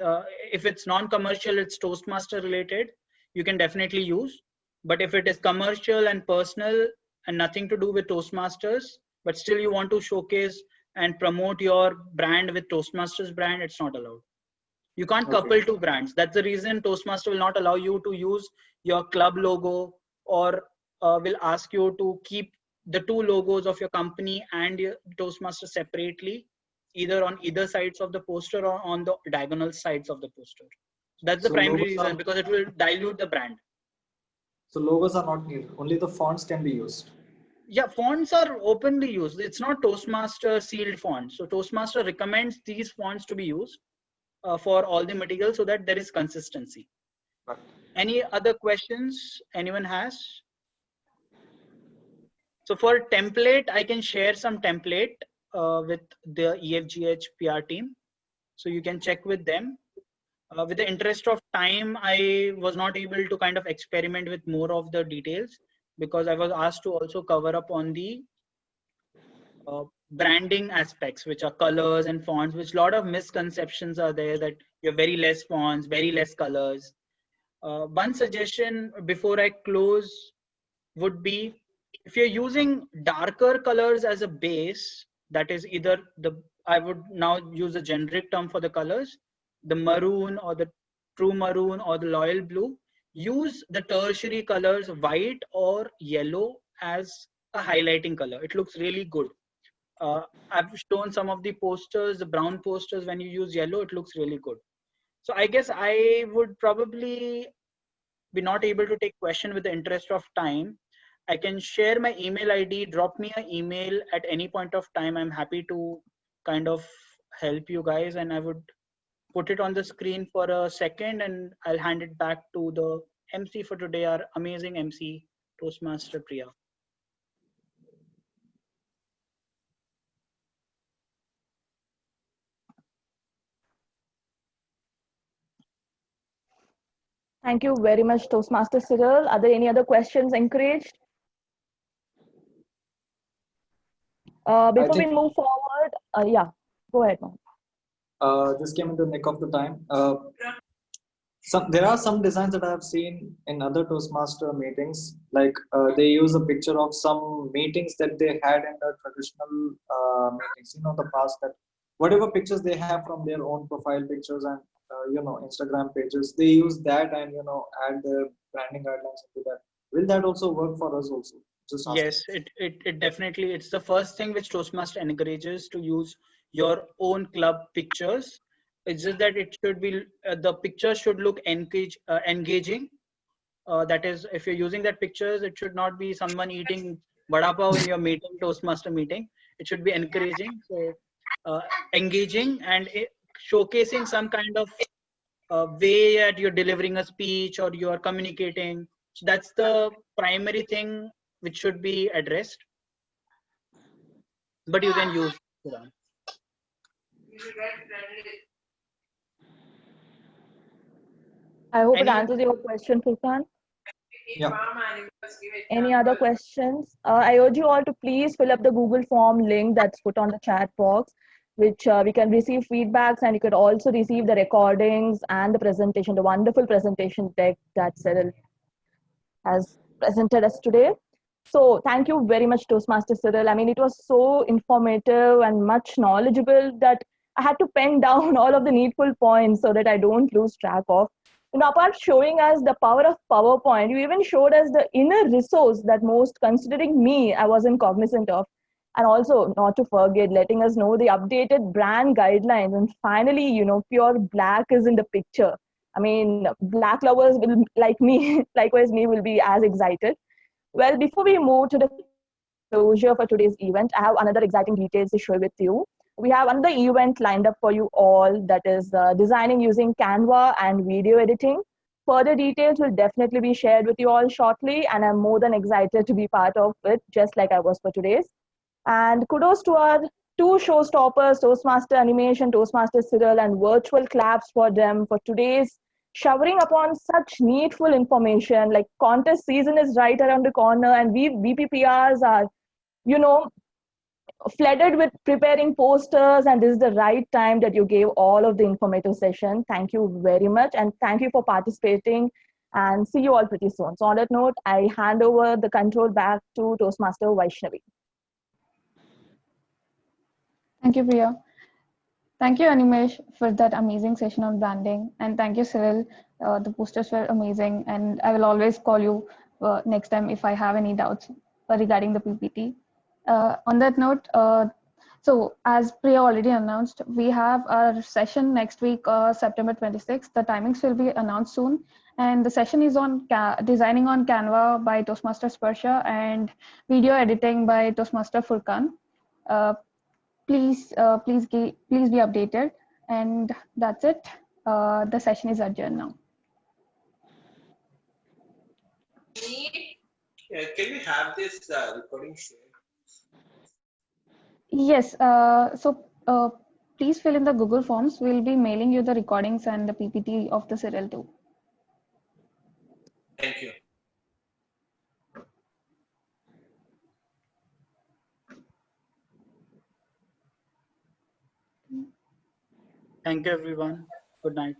if it's non-commercial, it's Toastmaster related, you can definitely use. But if it is commercial and personal and nothing to do with Toastmasters, but still you want to showcase and promote your brand with Toastmasters brand, it's not allowed. You can't couple two brands. That's the reason Toastmaster will not allow you to use your club logo, or will ask you to keep the two logos of your company and your Toastmaster separately, either on either sides of the poster or on the diagonal sides of the poster. That's the primary reason, because it will dilute the brand. So logos are not needed. Only the fonts can be used. Yeah, fonts are openly used. It's not Toastmaster sealed fonts. So Toastmaster recommends these fonts to be used for all the material so that there is consistency. Right. Any other questions anyone has? So for template, I can share some template with the EFGH PR team. So you can check with them. With the interest of time, I was not able to kind of experiment with more of the details because I was asked to also cover up on the branding aspects, which are colors and fonts, which a lot of misconceptions are there that you have very less fonts, very less colors. One suggestion before I close would be, if you're using darker colors as a base, that is either I would now use a generic term for the colors, the maroon or the true maroon or the loyal blue, use the tertiary colors white or yellow as a highlighting color. It looks really good. I've shown some of the posters, the brown posters, when you use yellow, it looks really good. So I guess I would probably be not able to take question with the interest of time. I can share my email ID, drop me an email at any point of time. I'm happy to kind of help you guys, and I would put it on the screen for a second and I'll hand it back to the MC for today, our amazing MC, Toastmaster Priya. Thank you very much, Toastmaster Syril. Are there any other questions encouraged? Before we think- move forward, yeah, go ahead, Mohan. This came in the nick of the time. There are some designs that I have seen in other Toastmaster meetings, like they use a picture of some meetings that they had in the traditional meetings, the past, that whatever pictures they have from their own profile pictures and Instagram pages, they use that and add their branding guidelines into that. Will that also work for us also? Just asking. Yes, it definitely, it's the first thing which Toastmaster encourages, to use your own club pictures. It's just that it should be, the picture should look engaging. That is, if you're using that pictures, it should not be someone eating vada pav in your meeting, Toastmaster meeting. It should be encouraging, so engaging, and showcasing some kind of way that you're delivering a speech or you are communicating. So that's the primary thing which should be addressed. But you can use Quran. I hope it answers your question, Furkan. Yeah. Any other questions? I urge you all to please fill up the Google form link that's put on the chat box, which we can receive feedbacks, and you could also receive the recordings and the presentation, the wonderful presentation deck that Cyril has presented us today. So thank you very much, Toastmaster Syril. I mean, it was so informative and much knowledgeable that I had to pen down all of the needful points so that I don't lose track of. Apart showing us the power of PowerPoint, you even showed us the inner resource that most, considering me, I wasn't cognizant of. And also, not to forget, letting us know the updated brand guidelines. And finally, pure black is in the picture. I mean, black lovers will, like me, likewise me, will be as excited. Well, before we move to the closure for today's event, I have another exciting details to share with you. We have another event lined up for you all, that is designing using Canva and video editing. Further details will definitely be shared with you all shortly, and I'm more than excited to be part of it, just like I was for today's. And kudos to our two showstoppers, Toastmaster Animesh and Toastmaster Syril, and virtual claps for them for today's showering upon such needful information. Like, contest season is right around the corner, and we VPPRs are, flooded with preparing posters, and this is the right time that you gave all of the informative session. Thank you very much, and thank you for participating, and see you all pretty soon. So on that note, I hand over the control back to Toastmaster Vaishnavi. Thank you, Priya. Thank you, Animesh, for that amazing session on branding. And thank you, Cyril. The posters were amazing. And I will always call you next time if I have any doubts regarding the PPT. On that note, so as Priya already announced, we have our session next week, September 26th. The timings will be announced soon. And the session is on designing on Canva by Toastmaster Sparsha and video editing by Toastmaster Furkan. Please be updated, and that's it. The session is adjourned now. Can we have this recording shared? Yes. Please fill in the Google Forms. We'll be mailing you the recordings and the PPT of the Syril too. Thank you. Thank you, everyone. Good night.